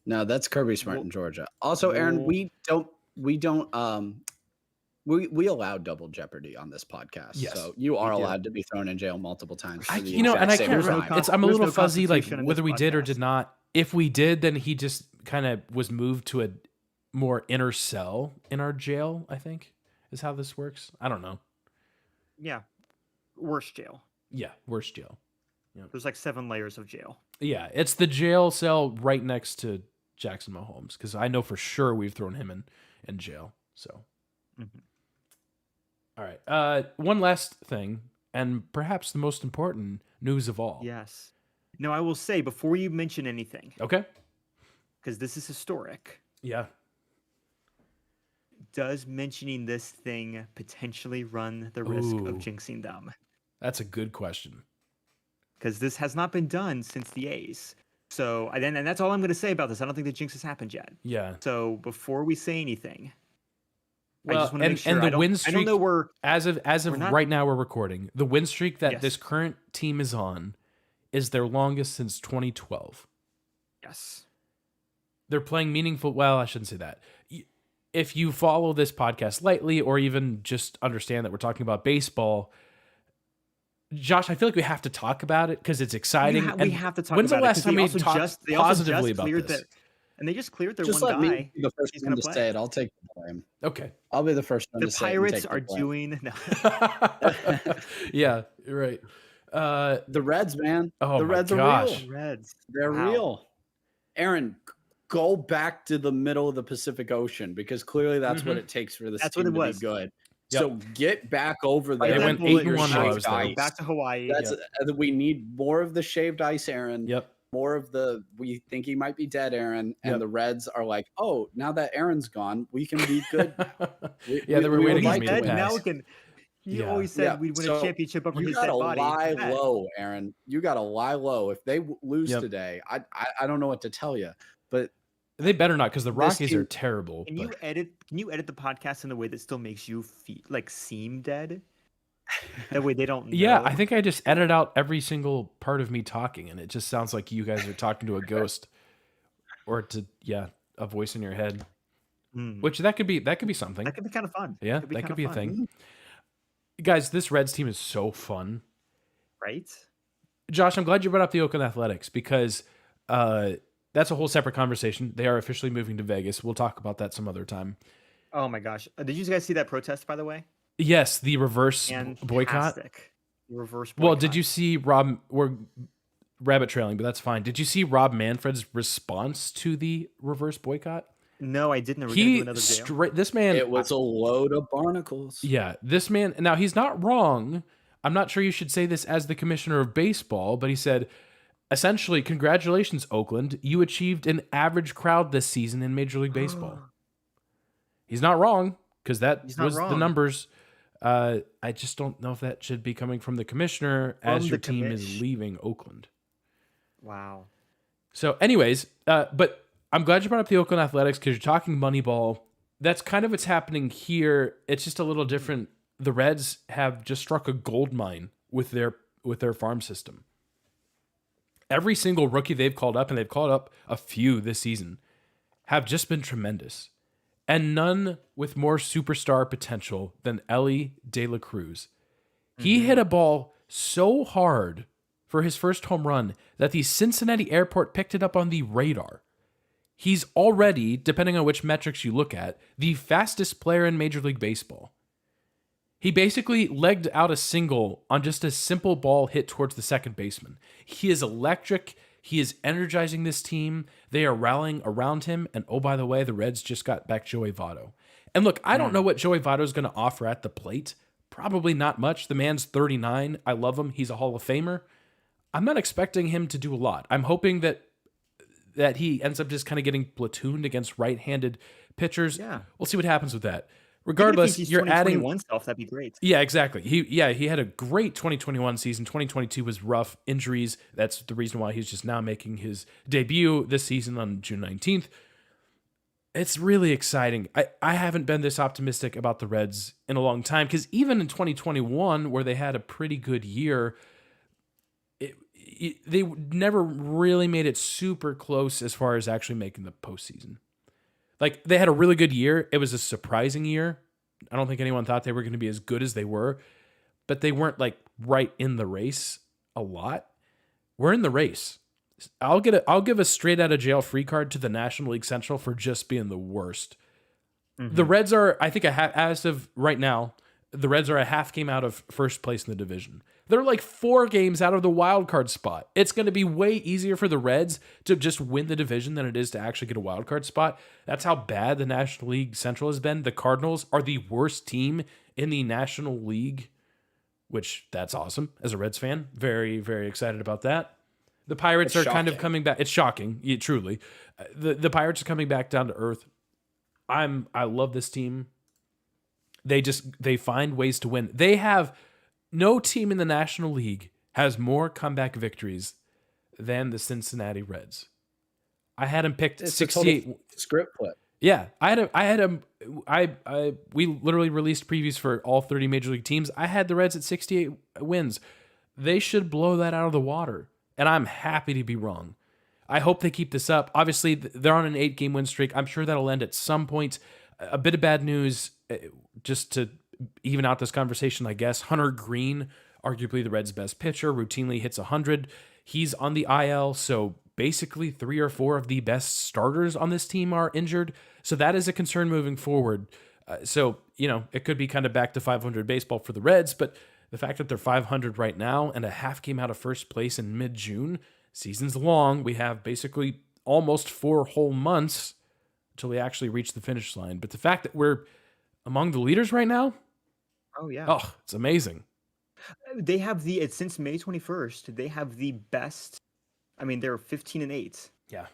No, that's Kirby Smart in Georgia. Also, Aaron, we allow double jeopardy on this podcast. Yes, so you are allowed to be thrown in jail multiple times. And I can't remember. I'm a little fuzzy, like whether we did or did not. If we did, then he just kind of was moved to a more inner cell in our jail, I think, is how this works. I don't know. Yeah. Worse jail. Yeah, worse jail. Yep. There's like 7 layers of jail. Yeah, it's the jail cell right next to Jackson Mahomes, because I know for sure we've thrown him in jail. So, All right. One last thing, and perhaps the most important news of all. Yes. No, I will say before you mention anything. Okay. Because this is historic. Yeah. Does mentioning this thing potentially run the risk of jinxing them? That's a good question. Because this has not been done since the A's. So, and that's all I'm going to say about this. I don't think the jinx has happened yet. Yeah. So before we say anything, well, I just want to make sure. And the win streak, I don't know we're as of right now we're recording. The win streak that Yes. this current team is on is their longest since 2012. Yes. They're playing meaningful. Well, I shouldn't say that. If you follow this podcast lightly, or even just understand that we're talking about baseball, Josh, I feel like we have to talk about it because it's exciting. We have to talk about it. When's the last time we talked positively about this? And they just cleared their just one let guy. Me be the first one to say it. I'll take the blame. Okay. I'll be the first one the to say it. The Pirates are doing. No. Yeah, you're right. The Reds, man. Oh, the Reds are real. The Reds. They're real. Aaron, go back to the middle of the Pacific Ocean because clearly that's what it takes for this team to be good. Yep. So get back over there. They went 8-1 back to Hawaii. We need more of the shaved ice, Aaron. Yep. More of the we think he might be dead, Aaron. And the Reds are like, oh, now that Aaron's gone, we can be good. They were waiting for me to pass. Now we can. You always said we'd win a championship over his dead body. You gotta lie low, Aaron. You gotta lie low. If they lose today, I don't know what to tell you. But they better not, because the Rockies are terrible. Can you edit the podcast in a way that still makes you seem dead? That way they don't know. Yeah, I think I just edit out every single part of me talking, and it just sounds like you guys are talking to a ghost, or to a voice in your head. Which that could be something. That could be kind of fun. Yeah, that could be a thing. Guys, this Reds team is so fun. Right? Josh, I'm glad you brought up the Oakland Athletics, because that's a whole separate conversation. They are officially moving to Vegas. We'll talk about that some other time. Oh my gosh. Did you guys see that protest, by the way? Yes, the reverse boycott. Reverse boycott. Well, did you see we're rabbit trailing, but that's fine. Did you see Rob Manfred's response to the reverse boycott? No, I didn't. This man, it was a load of barnacles. Yeah, this man. Now, he's not wrong. I'm not sure you should say this as the commissioner of baseball, but he said, essentially, congratulations, Oakland. You achieved an average crowd this season in Major League Baseball. He's not wrong, because that He's not was the wrong. numbers. I just don't know if that should be coming from the commissioner as From your the team is commish. leaving Oakland. Wow. So, anyways, but I'm glad you brought up the Oakland Athletics because you're talking Moneyball. That's kind of what's happening here. It's just a little different. The Reds have just struck a gold mine with their farm system. Every single rookie they've called up, and they've called up a few this season, have just been tremendous. And none with more superstar potential than Ellie De La Cruz. He hit a ball so hard for his first home run that the Cincinnati airport picked it up on the radar. He's already, depending on which metrics you look at, the fastest player in Major League Baseball. He basically legged out a single on just a simple ball hit towards the second baseman. He is electric. He is energizing this team. They are rallying around him. And oh, by the way, the Reds just got back Joey Votto. And look, I don't know what Joey Votto is going to offer at the plate. Probably not much. The man's 39. I love him. He's a Hall of Famer. I'm not expecting him to do a lot. I'm hoping that he ends up just kind of getting platooned against right-handed pitchers. Yeah. We'll see what happens with that. Even if Regardless, he's you're adding 2021 self, that'd be great. Yeah, exactly. He had a great 2021 season. 2022 was rough. Injuries. That's the reason why he's just now making his debut this season on June 19th. It's really exciting. I haven't been this optimistic about the Reds in a long time because even in 2021, where they had a pretty good year, they never really made it super close as far as actually making the postseason. Like, they had a really good year. It was a surprising year. I don't think anyone thought they were going to be as good as they were, but they weren't like right in the race a lot. We're in the race. I'll give a straight out of jail free card to the National League Central for just being the worst. The Reds are, I think, as of right now, the Reds are a half game out of first place in the division. They're like 4 games out of the wild card spot. It's going to be way easier for the Reds to just win the division than it is to actually get a wild card spot. That's how bad the National League Central has been. The Cardinals are the worst team in the National League, which that's awesome. As a Reds fan, very, very excited about that. The Pirates are kind of coming back. It's shocking, truly. The Pirates are coming back down to earth. I love this team. They find ways to win. They have no team in the National League has more comeback victories than the Cincinnati Reds. I had them picked It's 68 script flip. Yeah, we literally released previews for all 30 major league teams. I had the Reds at 68 wins. They should blow that out of the water, and I'm happy to be wrong. I hope they keep this up. Obviously, they're on an 8-game win streak. I'm sure that'll end at some point. A bit of bad news, just to even out this conversation, I guess. Hunter Green, arguably the Reds' best pitcher, routinely hits 100. He's on the IL, so basically 3 or 4 of the best starters on this team are injured. So that is a concern moving forward. So, it could be kind of back to 500 baseball for the Reds, but the fact that they're 500 right now and a half game out of first place in mid-June, season's long. We have basically almost 4 whole months until we actually reach the finish line. But the fact that we're among the leaders right now, Oh yeah. oh, it's amazing. They have since May 21st, they have the best. I mean, they're 15-8. Yeah.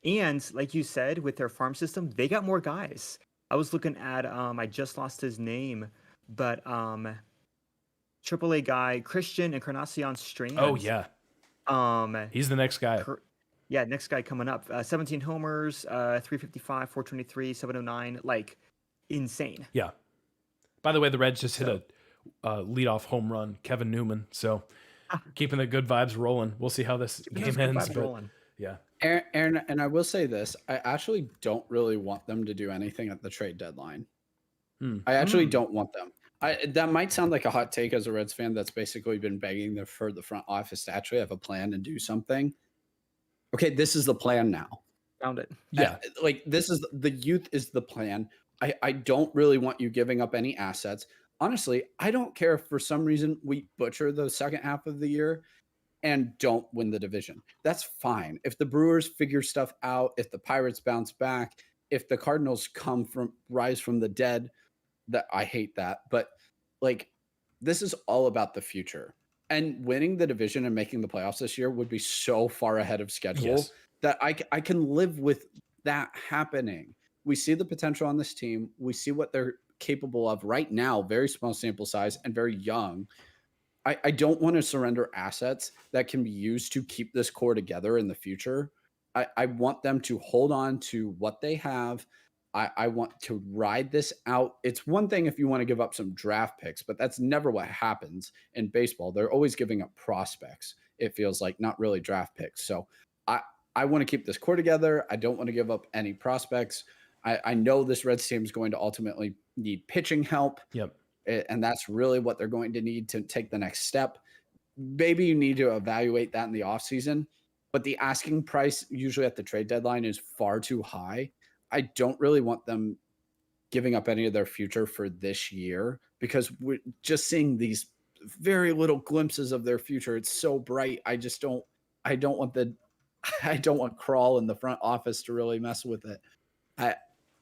And like you said, with their farm system, they got more guys. I was looking at I just lost his name, but AAA guy Christian Encarnacion Strand. Oh yeah. He's the next guy. Next guy coming up. 17 homers, 355, 423, 709, like insane. Yeah. By the way, the Reds just hit a leadoff home run, Kevin Newman. So keeping the good vibes rolling. We'll see how this game ends. But yeah. Aaron, and I will say this, I actually don't really want them to do anything at the trade deadline. I actually don't want them. That might sound like a hot take as a Reds fan that's basically been begging for the front office to actually have a plan and do something. Okay, this is the plan now. Found it. Yeah. Like, this is the youth is the plan. I don't really want you giving up any assets. Honestly, I don't care if for some reason we butcher the second half of the year and don't win the division. That's fine. If the Brewers figure stuff out, if the Pirates bounce back, if the Cardinals rise from the dead, that I hate that. But like, this is all about the future. And winning the division and making the playoffs this year would be so far ahead of schedule Yes. that I can live with that happening. We see the potential on this team. We see what they're capable of right now, very small sample size and very young. I don't want to surrender assets that can be used to keep this core together in the future. I want them to hold on to what they have. I want to ride this out. It's one thing if you want to give up some draft picks, but that's never what happens in baseball. They're always giving up prospects. It feels like not really draft picks. So I I want to keep this core together. I don't want to give up any prospects. I know this Reds team is going to ultimately need pitching help. Yep. And that's really what they're going to need to take the next step. Maybe you need to evaluate that in the offseason, but the asking price usually at the trade deadline is far too high. I don't really want them giving up any of their future for this year because we're just seeing these very little glimpses of their future. It's so bright. I don't want I don't want Crawl in the front office to really mess with it.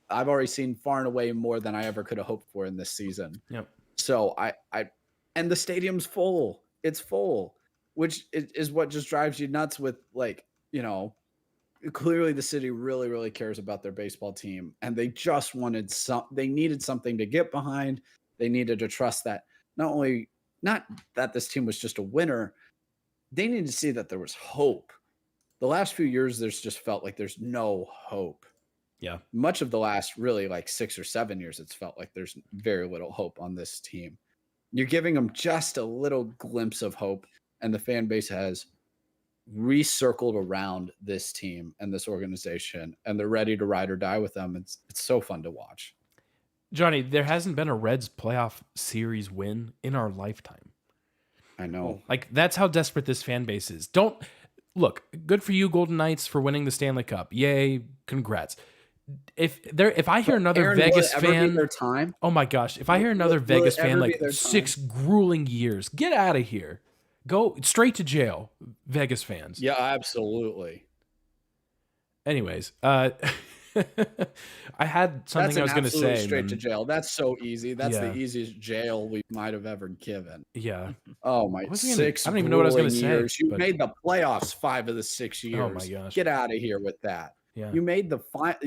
I've already seen far and away more than I ever could have hoped for in this season. Yep. So and the stadium's full. It's full, which is what just drives you nuts with, like, clearly the city really, really cares about their baseball team, and they just they needed something to get behind. They needed to trust that not that this team was just a winner. They needed to see that there was hope. The last few years, there's just felt like there's no hope. Yeah. Much of the last really like 6 or 7 years, it's felt like there's very little hope on this team. You're giving them just a little glimpse of hope, and the fan base has recircled around this team and this organization, and they're ready to ride or die with them. It's so fun to watch. Johnny, there hasn't been a Reds playoff series win in our lifetime. I know. Like, that's how desperate this fan base is. Don't look, good for you, Golden Knights, for winning the Stanley Cup. Yay, congrats. If I hear another Aaron, Vegas will it ever be fan, their time? oh my gosh, if I hear another Will Vegas it ever fan, be like their 6 grueling years, get out of here. Go straight to jail, Vegas fans. Yeah, absolutely. Anyways, I had something I was going to say. Straight to jail. That's so easy. That's Yeah. the easiest jail we might have ever given. Yeah. Oh my! I don't even know what I was going to say. You but- made the playoffs 5 of the 6 years. Oh my gosh. Get out of here with that. Yeah. You made the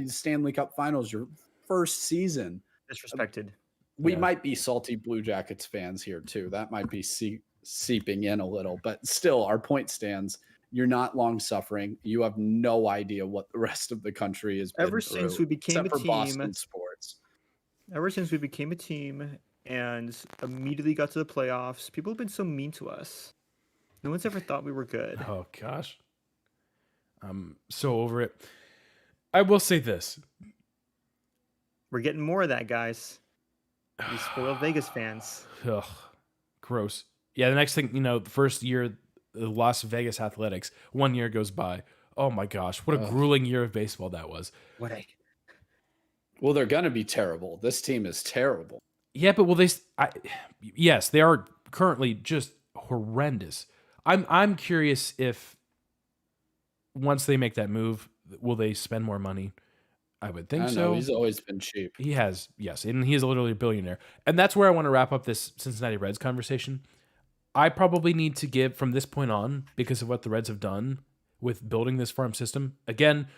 Stanley Cup Finals your first season. Disrespected. We Yeah. might be salty Blue Jackets fans here too. That might be seeping in a little, but still, our point stands. You're not long suffering. You have no idea what the rest of the country is. Ever since we became except a for team, Boston sports. Ever since we became a team and immediately got to the playoffs, people have been so mean to us. No one's ever thought we were good. Oh gosh. I'm so over it. I will say this. We're getting more of that, guys. You spoiled Vegas fans. Ugh, gross. Yeah, the next thing, the first year, the Las Vegas Athletics, 1 year goes by. Oh my gosh, what a grueling year of baseball that was. What a Well, they're going to be terrible. This team is terrible. Yeah, but yes, they are currently just horrendous. I'm curious if once they make that move, will they spend more money? I would think I so. know, he's always been cheap. He has, yes, and he is literally a billionaire. And that's where I want to wrap up this Cincinnati Reds conversation. I probably need to give from this point on, because of what the Reds have done with building this farm system. Again,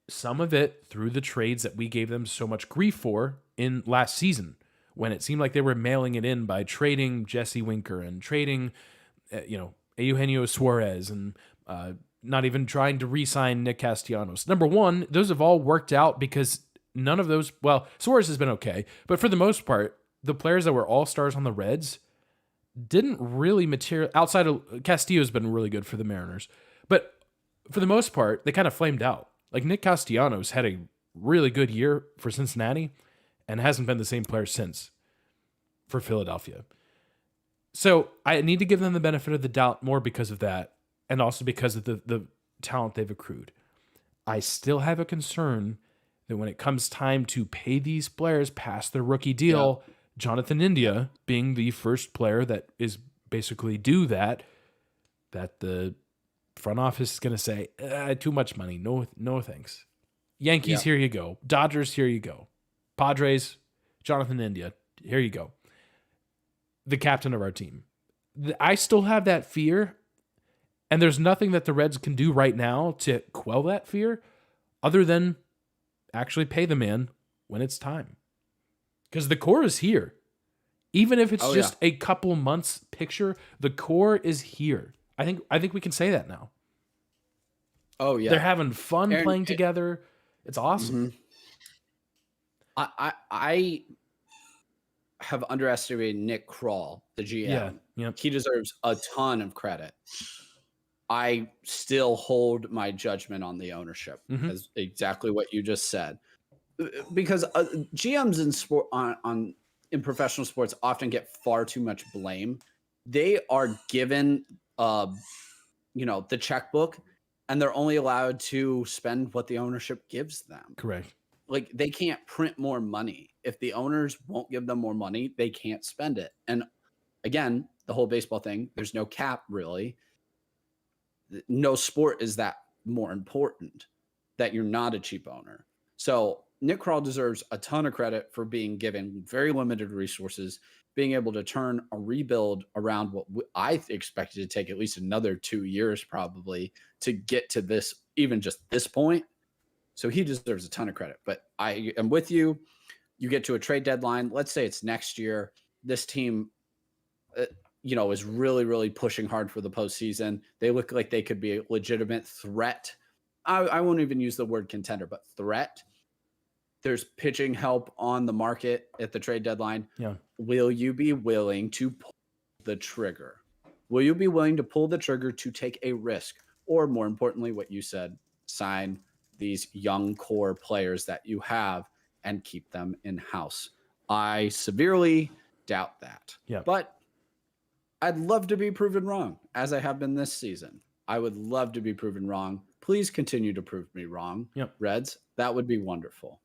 some of it through the trades that we gave them so much grief for in last season, when it seemed like they were mailing it in by trading Jesse Winker and trading, Eugenio Suarez and not even trying to re-sign Nick Castellanos. Number one, those have all worked out because none of those, well, Suarez has been okay, but for the most part, the players that were all-stars on the Reds didn't really outside of Castillo's been really good for the Mariners, but for the most part, they kind of flamed out. Like Nick Castellanos had a really good year for Cincinnati and hasn't been the same player since for Philadelphia. So I need to give them the benefit of the doubt more because of that, and also because of the talent they've accrued. I still have a concern that when it comes time to pay these players past their rookie deal, Jonathan India being the first player that is basically due that the front office is going to say, too much money. No thanks. Yankees, here you go. Dodgers, here you go. Padres, Jonathan India, here you go. the captain of our team. I still have that fear, and there's nothing that the Reds can do right now to quell that fear other than actually pay the man when it's time. Because the core is here. Even if it's just a couple months picture, the core is here. I think we can say that now. Oh yeah, They're having fun Aaron, playing together. It's awesome. I have underestimated Nick Kroll, the GM. Yeah. He deserves a ton of credit. I still hold my judgment on the ownership, as exactly what you just said, because GMs in sport in professional sports often get far too much blame. They are given, the checkbook, and they're only allowed to spend what the ownership gives them. Correct. Like, they can't print more money. If the owners won't give them more money, they can't spend it. And again, the whole baseball thing, there's no cap really. No sport is that more important, that you're not a cheap owner. So Nick Kroll deserves a ton of credit for being given very limited resources, being able to turn a rebuild around what I expected to take at least another 2 years probably to get to this, even just this point. So he deserves a ton of credit. But I am with you. You get to a trade deadline. Let's say it's next year. This team, is really, really pushing hard for the postseason. They look like they could be a legitimate threat. I won't even use the word contender, but threat. There's pitching help on the market at the trade deadline. Yeah. Will you be willing to pull the trigger? Will you be willing to pull the trigger to take a risk? Or more importantly, what you said, sign these young core players that you have and keep them in-house? I severely doubt that. Yeah. But I'd love to be proven wrong, as I have been this season. I would love to be proven wrong. Please continue to prove me wrong, Reds. That would be wonderful.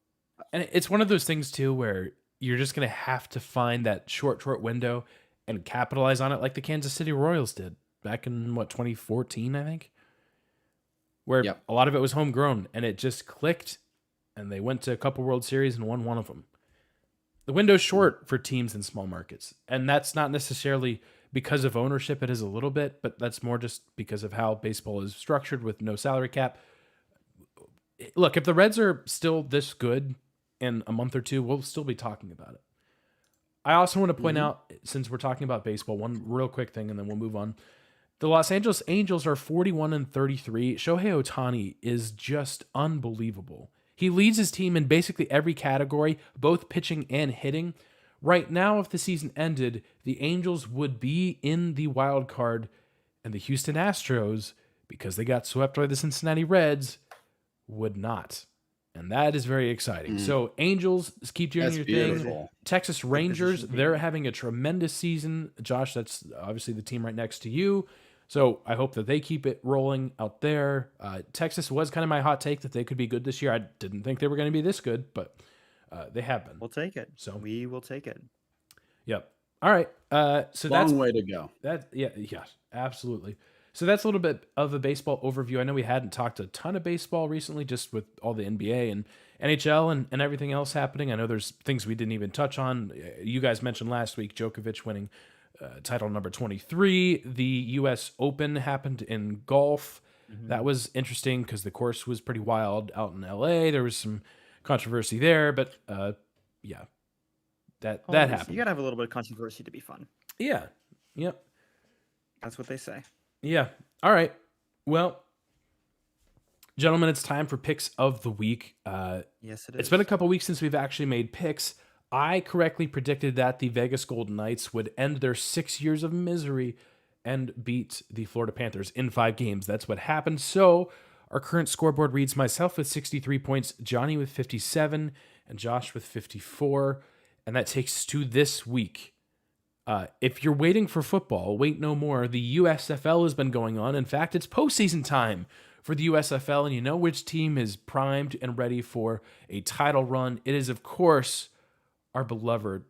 And it's one of those things, too, where you're just going to have to find that short window and capitalize on it like the Kansas City Royals did back in, 2014, I think? Where a lot of it was homegrown, and it just clicked, and they went to a couple World Series and won one of them. The window's short for teams in small markets, and that's not necessarily because of ownership. It is a little bit, but that's more just because of how baseball is structured with no salary cap. Look, if the Reds are still this good in a month or two, we'll still be talking about it. I also want to point out, since we're talking about baseball, one real quick thing, and then we'll move on. The Los Angeles Angels are 41-33. Shohei Ohtani is just unbelievable. He leads his team in basically every category, both pitching and hitting. Right now, if the season ended, the Angels would be in the wild card, and the Houston Astros, because they got swept by the Cincinnati Reds, would not. And that is very exciting. So Angels, keep doing your thing. Texas Rangers, they're having a tremendous season. Josh, that's obviously the team right next to you. So I hope that they keep it rolling out there. Texas was kind of my hot take that they could be good this year. I didn't think they were going to be this good, but they have been. We'll take it. So we will take it. Yep. All right. So Long that's way to go. Yes, absolutely. So that's a little bit of a baseball overview. I know we hadn't talked a ton of baseball recently, just with all the NBA and NHL and everything else happening. I know there's things we didn't even touch on. You guys mentioned last week Djokovic winning title number 23. The U.S. Open happened in golf. That was interesting because the course was pretty wild out in L.A. There was some controversy there, but that happened. You gotta have a little bit of controversy to be fun. Yeah. Yep. That's what they say. Yeah. All right. Well, gentlemen, it's time for picks of the week. Yes, it is. It's been a couple weeks since we've actually made picks. I correctly predicted that the Vegas Golden Knights would end their 6 years of misery and beat the Florida Panthers in 5 games. That's what happened. So our current scoreboard reads myself with 63 points, Johnny with 57, and Josh with 54. And that takes us to this week. If you're waiting for football, wait no more. The USFL has been going on. In fact, it's postseason time for the USFL, and you know which team is primed and ready for a title run. It is, of course, our beloved.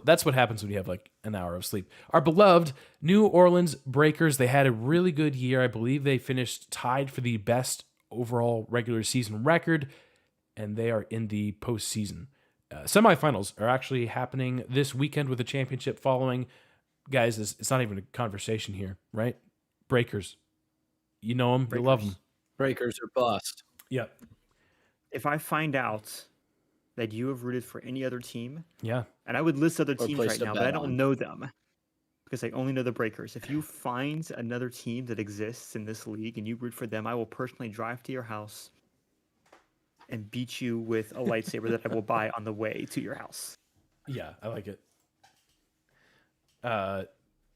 That's what happens when you have like an hour of sleep. Our beloved New Orleans Breakers. They had a really good year. I believe they finished tied for the best overall regular season record, and they are in the postseason. Semifinals are actually happening this weekend with the championship following. Guys, it's not even a conversation here, right? Breakers. You know them, you love them. Breakers or bust. Yep. If I find out that you have rooted for any other team, Yeah. and I would list other Or teams placed right a now, but I bet don't on. know them because I only know the Breakers. If you find another team that exists in this league and you root for them, I will personally drive to your house and beat you with a lightsaber that I will buy on the way to your house. Yeah, I like it. And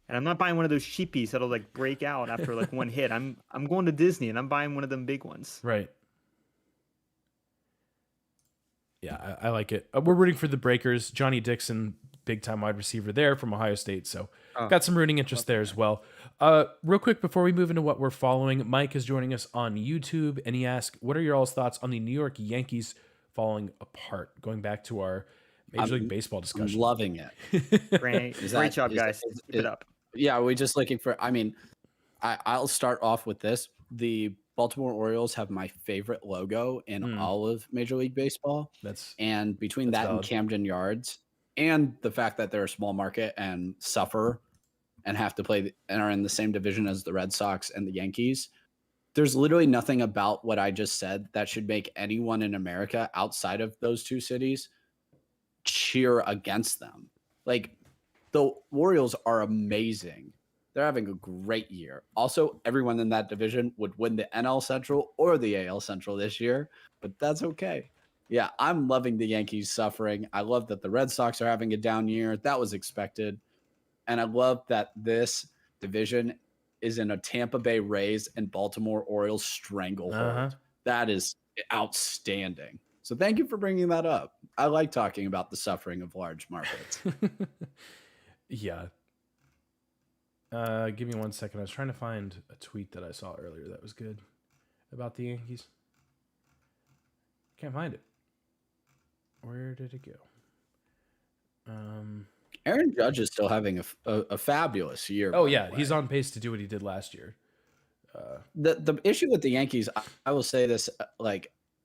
I'm not buying one of those cheapies that'll like break out after like one hit. I'm going to Disney and I'm buying one of them big ones. Right. Yeah, I like it. We're rooting for the Breakers. Johnny Dixon, big time wide receiver there from Ohio State. So got some rooting interest there as well. Real quick before we move into what we're following, Mike is joining us on YouTube, and he asked, "What are your all's thoughts on the New York Yankees falling apart?" Going back to our Major League Baseball I'm discussion. loving it. Great that- job, is- guys. is- Keep it up. Yeah, we're just looking for. I mean, I'll start off with this. The Baltimore Orioles have my favorite logo in all of Major League Baseball. And between that's that valid. and Camden Yards, and the fact that they're a small market and suffer and have to play and are in the same division as the Red Sox and the Yankees, there's literally nothing about what I just said that should make anyone in America outside of those two cities cheer against them. Like, the Orioles are amazing. They're having a great year. Also, everyone in that division would win the NL Central or the AL Central this year, but that's okay. Yeah, I'm loving the Yankees suffering. I love that the Red Sox are having a down year. That was expected. And I love that this division is in a Tampa Bay Rays and Baltimore Orioles stranglehold. That is outstanding. So thank you for bringing that up. I like talking about the suffering of large markets. Yeah. Give me 1 second. I was trying to find a tweet that I saw earlier that was good about the Yankees. Can't find it. Where did it go? Aaron Judge is still having a fabulous year. Oh by yeah, the way. he's on pace to do what he did last year. The issue with the Yankees, I will say this,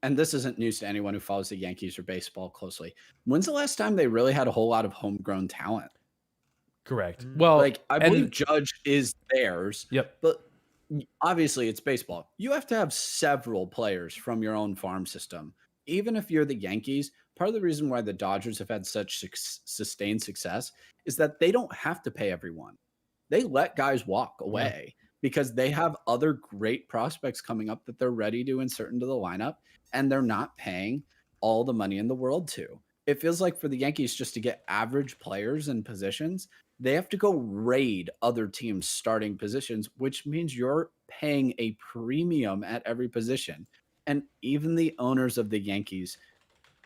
and this isn't news to anyone who follows the Yankees or baseball closely. When's the last time they really had a whole lot of homegrown talent? Correct. Well, I believe Judge is theirs. Yep. But obviously it's baseball. You have to have several players from your own farm system. Even if you're the Yankees, part of the reason why the Dodgers have had such sustained success is that they don't have to pay everyone. They let guys walk away because they have other great prospects coming up that they're ready to insert into the lineup, and they're not paying all the money in the world to. It feels like for the Yankees, just to get average players in positions, they have to go raid other teams' starting positions, which means you're paying a premium at every position. And even the owners of the Yankees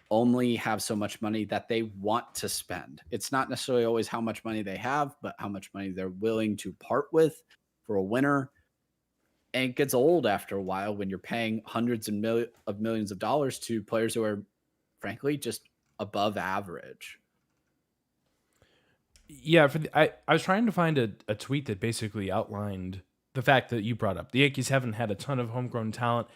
only have so much money that they want to spend. It's not necessarily always how much money they have, but how much money they're willing to part with for a winner. And it gets old after a while when you're paying hundreds of millions of dollars to players who are, frankly, just above average. Yeah, I was trying to find a tweet that basically outlined the fact that you brought up. The Yankees haven't had a ton of homegrown talent,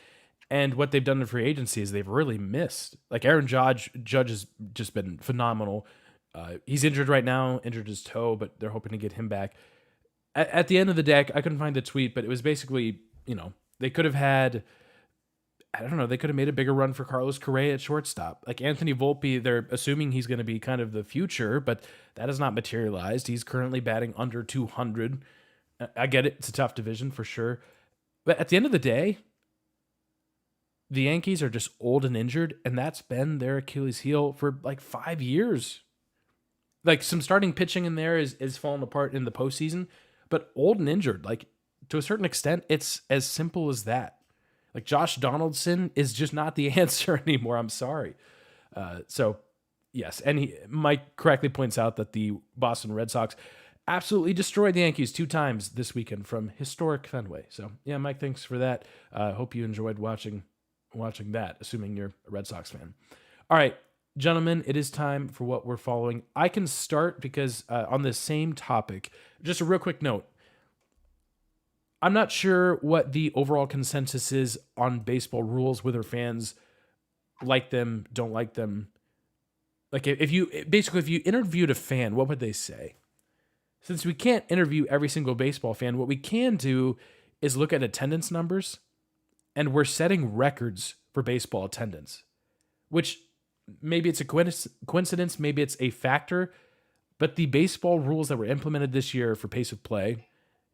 and what they've done in free agency is they've really missed. Like Aaron Judge has just been phenomenal. He's injured right now, injured his toe, but they're hoping to get him back. At the end of the day, I couldn't find the tweet, but it was basically, they could have had, I don't know, they could have made a bigger run for Carlos Correa at shortstop. Like Anthony Volpe, they're assuming he's going to be kind of the future, but that has not materialized. He's currently batting under 200. I get it. It's a tough division for sure. But at the end of the day, the Yankees are just old and injured, and that's been their Achilles heel for like 5 years. Like some starting pitching in there is falling apart in the postseason, but old and injured, like to a certain extent, it's as simple as that. Like Josh Donaldson is just not the answer anymore. I'm sorry. So yes, and Mike correctly points out that the Boston Red Sox absolutely destroyed the Yankees 2 times this weekend from historic Fenway. So yeah, Mike, thanks for that. Hope you enjoyed watching that, assuming you're a Red Sox fan. All right, gentlemen, it is time for what we're following. I can start because on the same topic, just a real quick note. I'm not sure what the overall consensus is on baseball rules, whether fans like them, don't like them. Like if you interviewed a fan, what would they say? Since we can't interview every single baseball fan, what we can do is look at attendance numbers, and we're setting records for baseball attendance, which maybe it's a coincidence, maybe it's a factor, but the baseball rules that were implemented this year for pace of play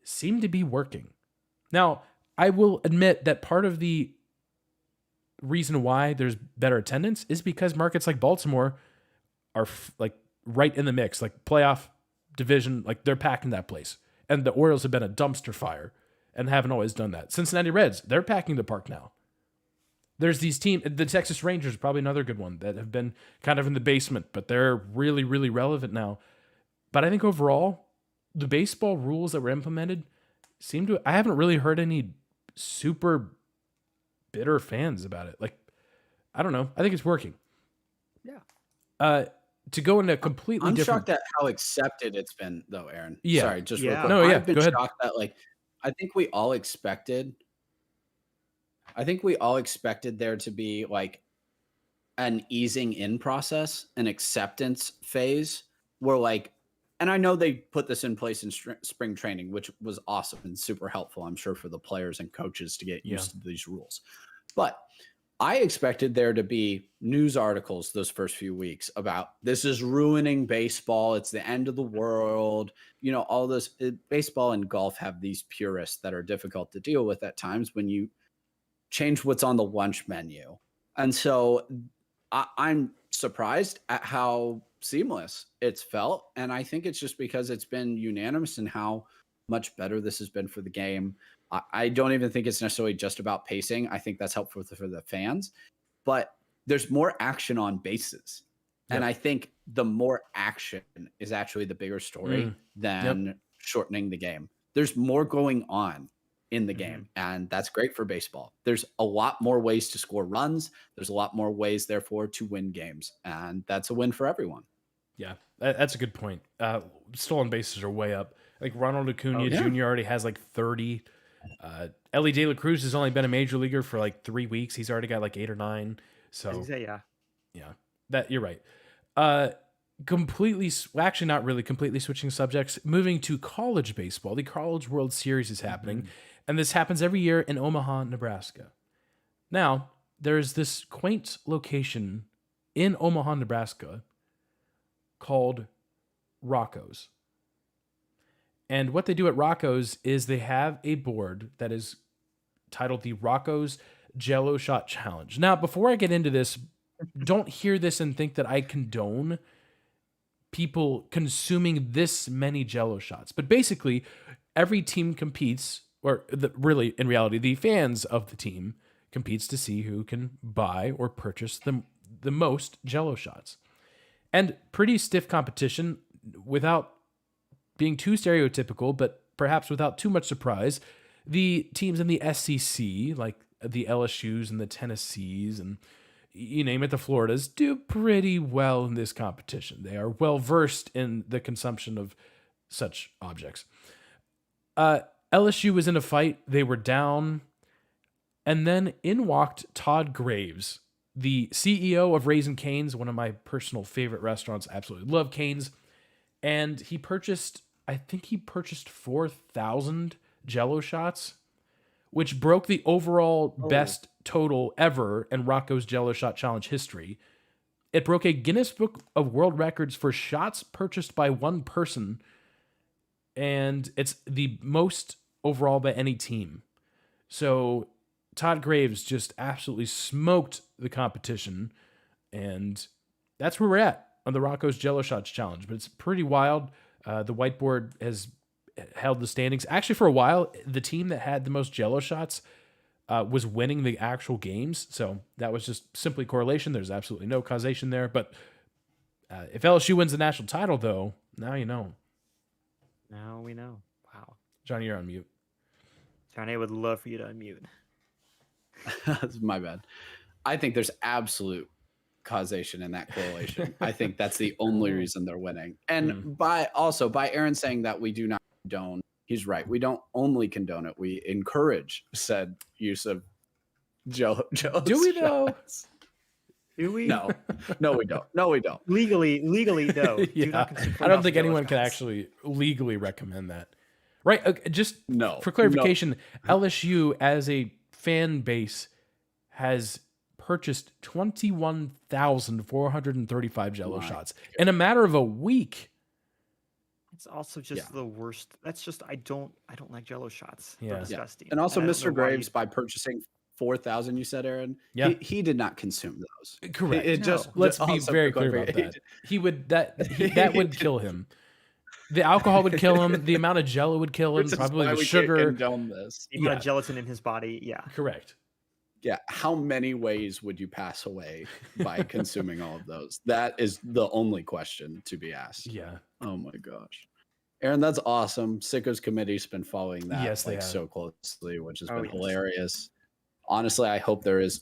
seem to be working. Now, I will admit that part of the reason why there's better attendance is because markets like Baltimore are like right in the mix, like playoff division, like they're packing that place. And the Orioles have been a dumpster fire and haven't always done that. Cincinnati Reds, they're packing the park now. There's these teams, the Texas Rangers, probably another good one, that have been kind of in the basement, but they're really, really relevant now. But I think overall, the baseball rules that were implemented I haven't really heard any super bitter fans about it. Like, I don't know. I think it's working. Yeah. To go into a completely I'm different... shocked at how accepted it's been, though, Aaron. Yeah. Sorry, just real Yeah. quick. No, yeah, I've been go ahead. shocked that, like, I think we all expected there to be like an easing in process, an acceptance phase where like, and I know they put this in place in spring training, which was awesome and super helpful, I'm sure, for the players and coaches to get used to these rules. But I expected there to be news articles those first few weeks about this is ruining baseball. It's the end of the world. You know, all this baseball and golf have these purists that are difficult to deal with at times when you change what's on the lunch menu. And so I'm surprised at how seamless it's felt. And I think it's just because it's been unanimous in how much better this has been for the game. I don't even think it's necessarily just about pacing. I think that's helpful for the fans, but there's more action on bases. Yep. And I think the more action is actually the bigger story than shortening the game. There's more going on in the game, and that's great for baseball. There's a lot more ways to score runs. There's a lot more ways, therefore, to win games, and that's a win for everyone. Yeah, that's a good point. Stolen bases are way up. Like Ronald Acuna Jr. already has like 30. Ellie De La Cruz has only been a major leaguer for like 3 weeks. He's already got like 8 or 9. So yeah, that you're right. Actually not really completely switching subjects. Moving to college baseball, the College World Series is happening, and this happens every year in Omaha, Nebraska. Now there's this quaint location in Omaha, Nebraska, called Rocco's. And what they do at Rocco's is they have a board that is titled the Rocco's Jello Shot Challenge. Now, before I get into this, don't hear this and think that I condone people consuming this many Jello shots. But basically, every team competes, or really, in reality, the fans of the team competes to see who can buy or purchase the most Jello shots. And pretty stiff competition without being too stereotypical, but perhaps without too much surprise. The teams in the SEC, like the LSUs and the Tennessees and you name it, the Floridas, do pretty well in this competition. They are well versed in the consumption of such objects. LSU was in a fight. They were down. And then in walked Todd Graves, the CEO of Raising Cane's, one of my personal favorite restaurants. I absolutely love Cane's. And he purchased 4,000 Jello shots, which broke the overall best total ever in Rocco's Jello Shot Challenge history. It broke a Guinness Book of World Records for shots purchased by one person, and it's the most overall by any team. So Todd Graves just absolutely smoked the competition, and that's where we're at on the Rocco's Jello Shots Challenge. But it's pretty wild. The whiteboard has held the standings. Actually, for a while, the team that had the most Jello shots was winning the actual games. So that was just simply correlation. There's absolutely no causation there. But if LSU wins the national title, though, now you know. Now we know. Wow. Johnny, you're on mute. Johnny, I would love for you to unmute. That's my bad. I think there's absolute causation in that correlation. I think that's the only reason they're winning. And by Aaron saying that we do not condone, he's right. We don't only condone it. We encourage said use of Jello Do we though? Do we? No, we don't. No, we don't. Legally, no. Do not Yeah, consume I don't 4,000 think Jello anyone could shots. actually legally recommend that. Right? Just No, for clarification, LSU as a fan base has purchased 21,435 Jello My shots in a matter of a week. It's also just the worst. That's just I don't like Jello shots. Yeah. They're Yeah. disgusting. And also, I don't know Mr. why Graves, by purchasing 4,000, you said, Aaron, Yeah. he did not consume those. Correct. It just Let's be also very for clear about clarification, that. He would that would kill him. The alcohol would kill him. The amount of Jello would kill him. Which is Probably why the we sugar. can't condone this. The amount of gelatin in his body. Yeah. Correct. Yeah. How many ways would you pass away by consuming all of those? That is the only question to be asked. Yeah. Oh my gosh. Aaron, that's awesome. Sickos Committee's been following that Yes, they have. so closely, which has Oh, been yes. hilarious. Honestly, I hope there is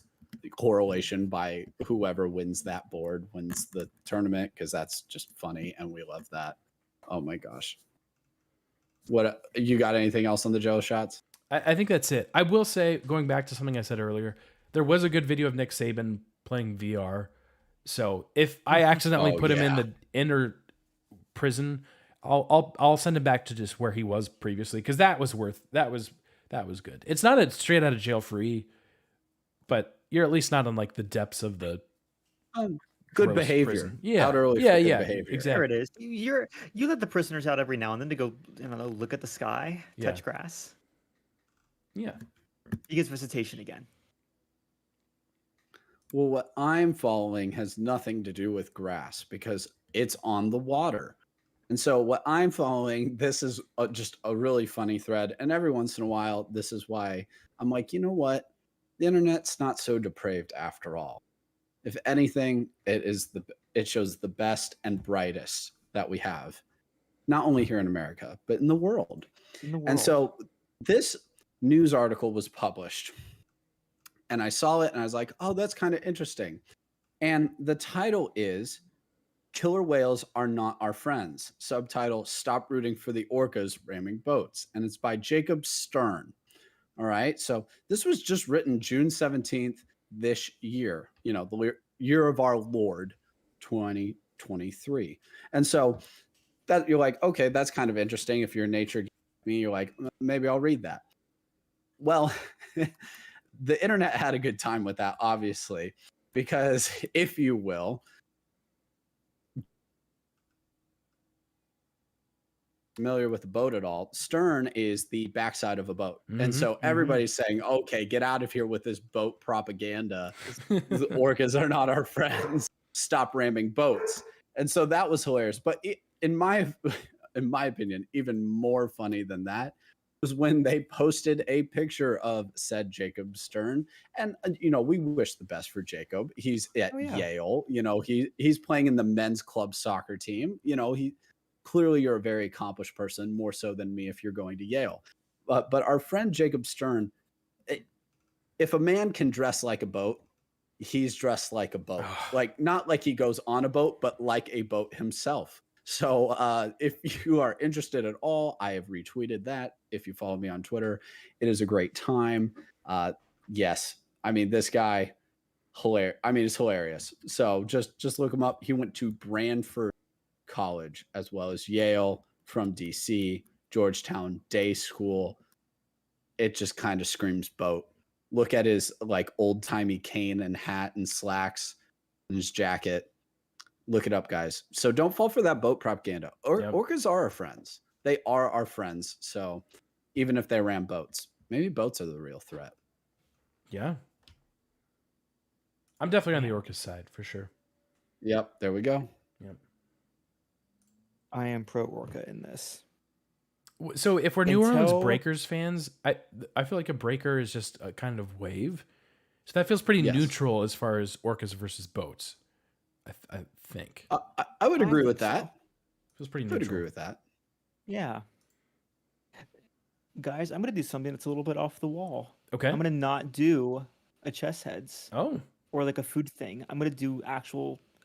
correlation by whoever wins that board wins the tournament, because that's just funny and we love that. Oh my gosh. What you got anything else on the Jello shots? I think that's it. I will say, going back to something I said earlier, there was a good video of Nick Saban playing VR. So if I accidentally Oh, put him in yeah. the inner prison, I'll send him back to just where he was previously, because that was good. It's not a straight out of jail free, but you're at least not in like the depths of the Good gross behavior. prison. Yeah, Out early yeah, for good yeah, behavior. exactly. There it is. You let the prisoners out every now and then to go, look at the sky, Yeah. touch grass. Yeah. He gets visitation again. Well, what I'm following has nothing to do with grass because it's on the water. And so what I'm following, this is just a really funny thread. And every once in a while, this is why I'm like, you know what? The internet's not so depraved after all. If anything, it shows the best and brightest that we have, not only here in America, but in the world. And so this news article was published and I saw it and I was like, oh, that's kind of interesting. And the title is Killer Whales Are Not Our Friends. Subtitle, Stop Rooting for the Orcas Ramming Boats. And it's by Jacob Stern. All right. So this was just written June 17th this year, the year of our Lord 2023. And so that you're like, okay, that's kind of interesting. If you're a nature me, you're like, maybe I'll read that. Well, the internet had a good time with that, obviously, because if you will, familiar with the boat at all, stern is the backside of a boat. And so everybody's saying, okay, get out of here with this boat propaganda. The orcas are not our friends. Stop ramming boats. And so that was hilarious. But in my opinion, even more funny than that was when they posted a picture of said Jacob Stern. And, we wish the best for Jacob. He's at Yale. He's playing in the men's club soccer team. Clearly you're a very accomplished person, more so than me if you're going to Yale. But our friend Jacob Stern, if a man can dress like a boat, he's dressed like a boat. Like, not like he goes on a boat, but like a boat himself. So if you are interested at all, I have retweeted that. If you follow me on Twitter, it is a great time. Yes. I mean, this guy, hilarious. I mean, it's hilarious. So just look him up. He went to Branford College as well as Yale, from DC, Georgetown Day School. It just kind of screams boat. Look at his like old timey cane and hat and slacks and his jacket. Look it up, guys. So don't fall for that boat propaganda. Orcas are our friends. They are our friends. So even if they ram boats, maybe boats are the real threat. Yeah. I'm definitely on the orcas side for sure. Yep. There we go. Yep. I am pro Orca in this. So if we're New Orleans Breakers fans, I feel like a breaker is just a kind of wave. So that feels pretty neutral as far as orcas versus boats. I think. I would agree with that. Feels pretty I neutral. would agree with that. Yeah. Guys, I'm going to do something that's a little bit off the wall. Okay. I'm going to not do a chess heads. Oh. Or like a food thing. I'm going to do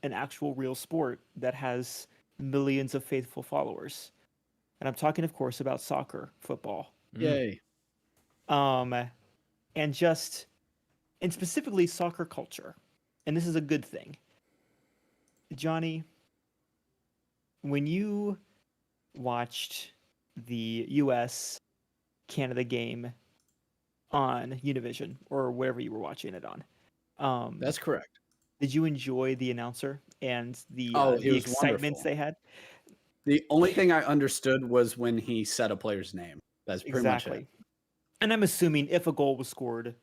an actual real sport that has millions of faithful followers. And I'm talking, of course, about soccer, football. Yay. And specifically soccer culture. and this is a good thing. Johnny, when you watched the U.S. Canada game on Univision or wherever you were watching it on, That's correct. did you enjoy the announcer and Oh, he the was excitements wonderful. they had? The only thing I understood was when he said a player's name. That's pretty much it. Exactly. And I'm assuming if a goal was scored,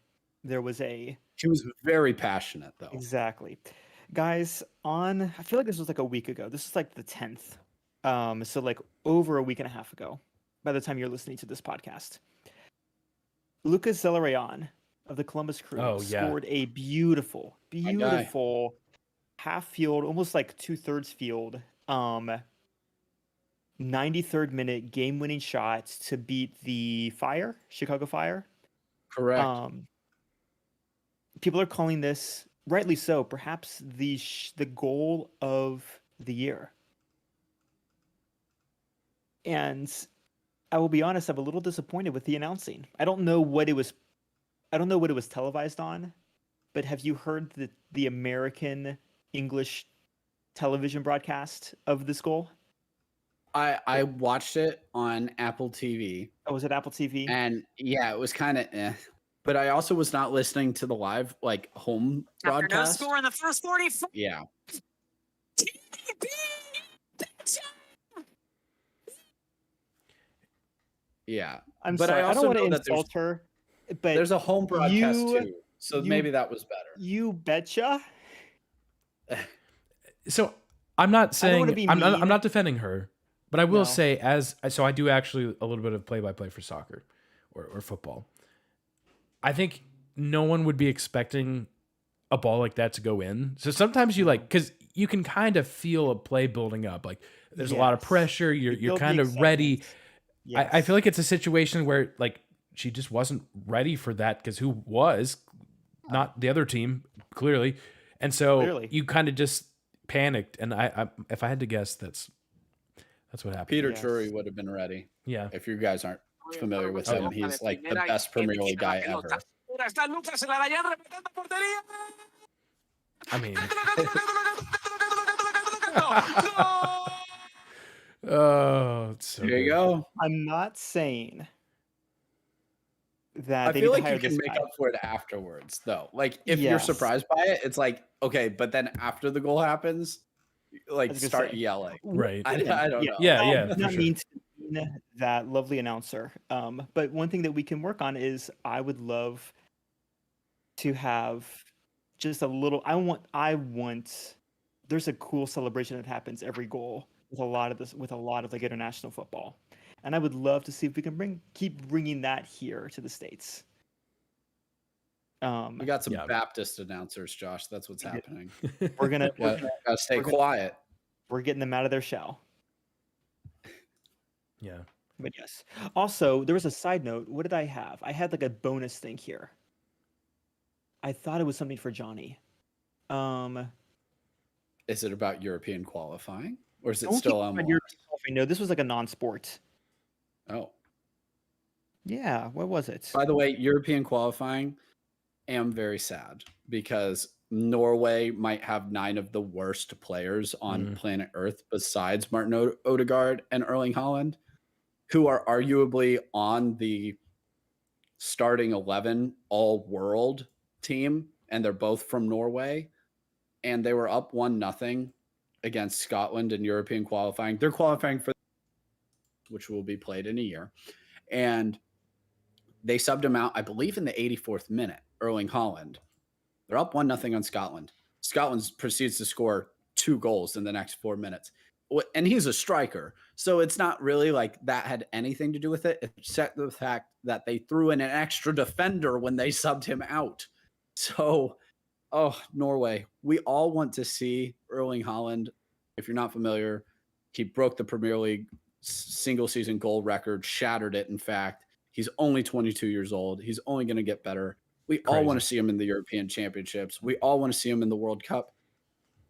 there was a He was very passionate, though. exactly. Guys, I feel like this was like a week ago. This is like the 10th. So like over a week and a half ago, by the time you're listening to this podcast. Lucas Zelarayan of the Columbus Crew Oh, yeah. scored a beautiful, guy. beautiful half field, almost like 2/3 field, 93rd minute game winning shot to beat the Chicago Fire. Correct. People are calling this, rightly so, perhaps the goal of the year. And I will be honest, I'm a little disappointed with the announcing. I don't know what it was televised on, but have you heard the American English television broadcast of this goal? I watched it on Apple TV. Oh, was it Apple TV? And yeah, it was kind of but I also was not listening to the live home After no broadcast. score in the first 44. Yeah. Yeah. I'm But sorry, I I also don't want to know that insult her, but There's a home broadcast too. So you- maybe that was better. you betcha. So I'm not I don't wanna saying be I'm mean. not defending her, but I will No. say I do actually a little bit of play-by-play for soccer or football. I think no one would be expecting a ball like that to go in. So sometimes you because you can kind of feel a play building up. Like there's a lot of Yes. pressure. You're build the kind of ready. excitement. I feel like it's a situation where she just wasn't ready for that because who was not the other team clearly, and so Clearly. you kind of just panicked. And I if I had to guess, that's what happened. Peter Yes. Drury would have been ready. Yeah. If you guys aren't familiar with Oh, him, yeah. he's like the best Premier League guy ever. Está Lucas Zelarayan rematando portería. I mean, No. oh, it's so There you good. go. I'm not saying that I they feel need to like hire you can this make guy. up for it afterwards, though. Like if you're Yes. surprised by it, it's like okay, but then after the goal happens, I was gonna start say. yelling. Right. I don't know. Yeah, not, yeah, for not sure. mean to mean that lovely announcer. But one thing that we can work on is I would love to have just a little. I want. There's a cool celebration that happens every goal with a lot of like international football, and I would love to see if we can keep bringing that here to the States. We got some Yeah. Baptist announcers, Josh. That's what's happening. We're gonna Gotta stay we're gonna- quiet. we're getting them out of their shell. Yeah. But yes. Also, there was a side note. What did I have? I had like a bonus thing here. I thought it was something for Johnny. Is it about European qualifying, or is it don't still keep on? on your- No, this was like a non-sport. Oh, Yeah, what was it? by the way, European qualifying. Am very sad because Norway might have 9 of the worst players on planet Earth besides Martin Odegaard and Erling Haaland, who are arguably on the starting 11 all-world team, and they're both from Norway, and they were up 1-0 against Scotland in European qualifying. They're qualifying for which will be played in a year, and they subbed him out, I believe, in the 84th minute. Erling Haaland. They're up 1-0 on Scotland. Scotland proceeds to score 2 goals in the next 4 minutes. And he's a striker. So it's not really like that had anything to do with it, except the fact that they threw in an extra defender when they subbed him out. So, Norway. We all want to see Erling Haaland. If you're not familiar, he broke the Premier League single season goal record, shattered it, in fact. He's only 22 years old. He's only going to get better. We all want to see him in the European Championships. We all want to see him in the World Cup.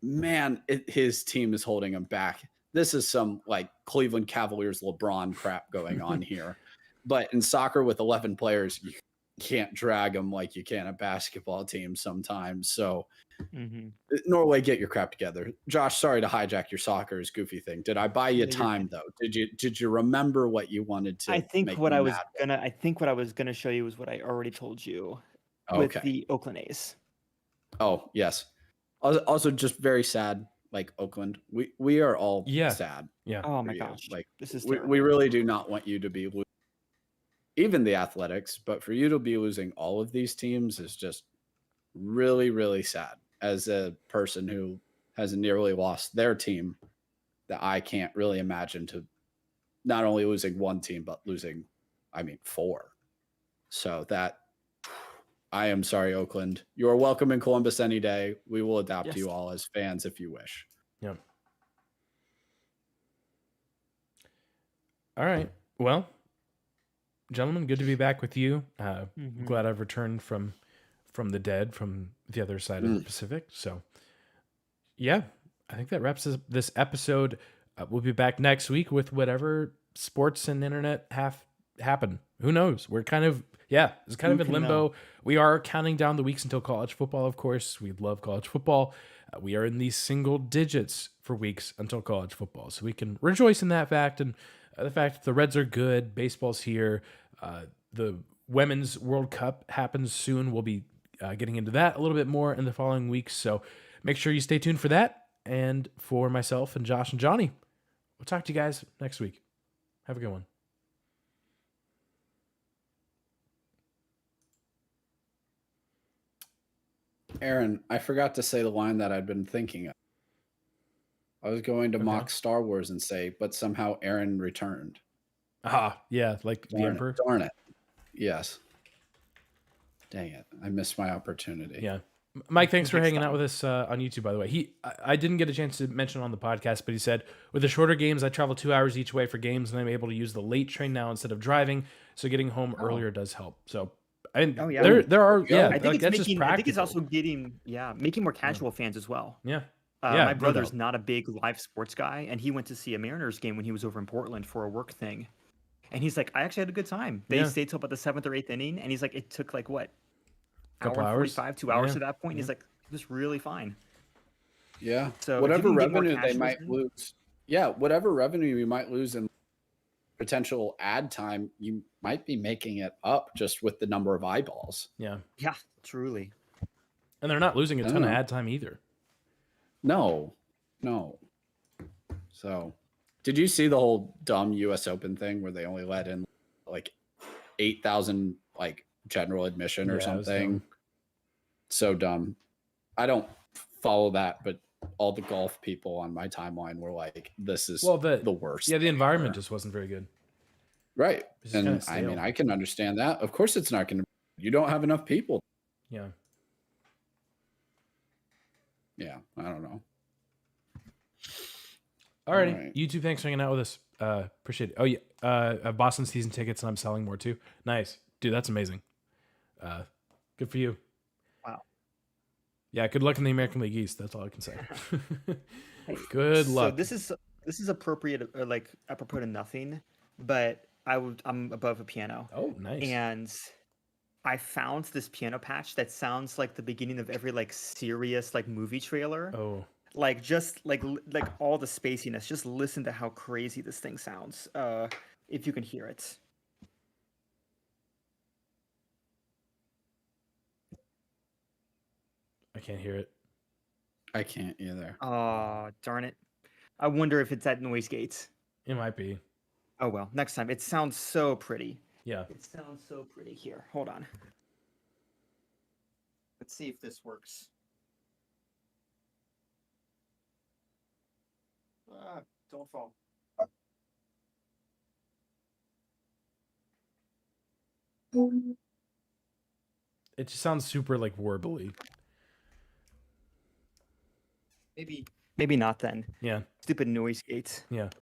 Man, his team is holding him back. This is some Cleveland Cavaliers LeBron crap going on here. But in soccer with 11 players, you can't drag them like you can a basketball team sometimes. So Mm-hmm. Norway, get your crap together. Josh, sorry to hijack your soccer's goofy thing. Did I buy you No, you're time though? Did you remember what you wanted to I think make what me I was mad? gonna show you was what I already told you with Okay. the Oakland A's. Oh, yes. Also just very sad, like Oakland. We are all Yeah. sad Yeah. Oh for my you. gosh, Like this is we terrible. really do not want you to be even the Athletics, but for you to be losing all of these teams is just really, really sad. As a person who has nearly lost their team, that I can't really imagine to not only losing one team, but losing, I mean, 4. So that I am sorry, Oakland. You are welcome in Columbus any day. We will adopt Yes. you all as fans if you wish. Yeah. All right. Well, gentlemen, good to be back with you. Mhm. Glad I've returned from the dead, from the other side of the Pacific. So, yeah, I think that wraps this episode. We'll be back next week with whatever sports and internet happen. Who knows? We're kind of it's kind Who of in can limbo. know? We are counting down the weeks until college football. Of course, we love college football. We are in the single digits for weeks until college football, so we can rejoice in that fact and the fact that the Reds are good. Baseball's here. The Women's World Cup happens soon. We'll be getting into that a little bit more in the following weeks. So make sure you stay tuned for that. And for myself and Josh and Johnny, we'll talk to you guys next week. Have a good one. Aaron, I forgot to say the line that I'd been thinking of. I was going to mock Star Wars and say, but somehow Aaron returned. Yeah, like the Emperor. Darn it. Yes. Dang it. I missed my opportunity. Yeah. Mike, thanks for Next hanging out time. with us on YouTube, by the way. I didn't get a chance to mention on the podcast, but he said, with the shorter games, I travel 2 hours each way for games, and I'm able to use the late train now instead of driving, so getting home earlier does help. So, Oh, yeah. there are, Yeah, I think it's that's just making. I think it's practical. also making more casual fans as well. Yeah. My no brother's doubt. not a big live sports guy, and he went to see a Mariners game when he was over in Portland for a work thing. And he's like, I actually had a good time. They Yeah. stayed till about the 7th or 8th inning, and he's like, it took like what, Couple hour and hours? 45, 2 hours Yeah. to that point. And he's like, it was really fine. Yeah. So if whatever you can get more revenue they casuals might in- lose. Yeah, whatever revenue you might lose in potential ad time, you might be making it up just with the number of eyeballs. Yeah. Yeah, truly. And they're not losing a ton of Oh. ad time either. No. So, did you see the whole dumb US Open thing where they only let in like 8,000 like general admission or Yeah, it was something? dumb. So dumb. I don't follow that, but all the golf people on my timeline were like, this is the worst. Yeah, the thing environment ever. just wasn't very good. Right. It's just And kinda I mean, stale. I can understand that. Of course it's not going to, you don't have enough people. Yeah. Yeah. I don't know. Alrighty. Alright. You two, thanks for hanging out with us. Appreciate it. Oh, yeah. I have Boston season tickets and I'm selling more too. Nice. Dude, that's amazing. Good for you. Wow. Yeah, good luck in the American League East. That's all I can say. Good luck. So this is appropriate, or like apropos to nothing, but I'm above a piano. Oh, nice. And I found this piano patch that sounds like the beginning of every like serious like movie trailer. Oh, Like just like all the spaciness. Just listen to how crazy this thing sounds. If you can hear it. I can't hear it. I can't either. Oh, darn it. I wonder if it's at noise gates. It might be. Oh well, next time. It sounds so pretty. Yeah. It sounds so pretty. Here, hold on. Let's see if this works. Don't fall. It just sounds super like warbly. Maybe not then. Yeah. Stupid noise gates. Yeah.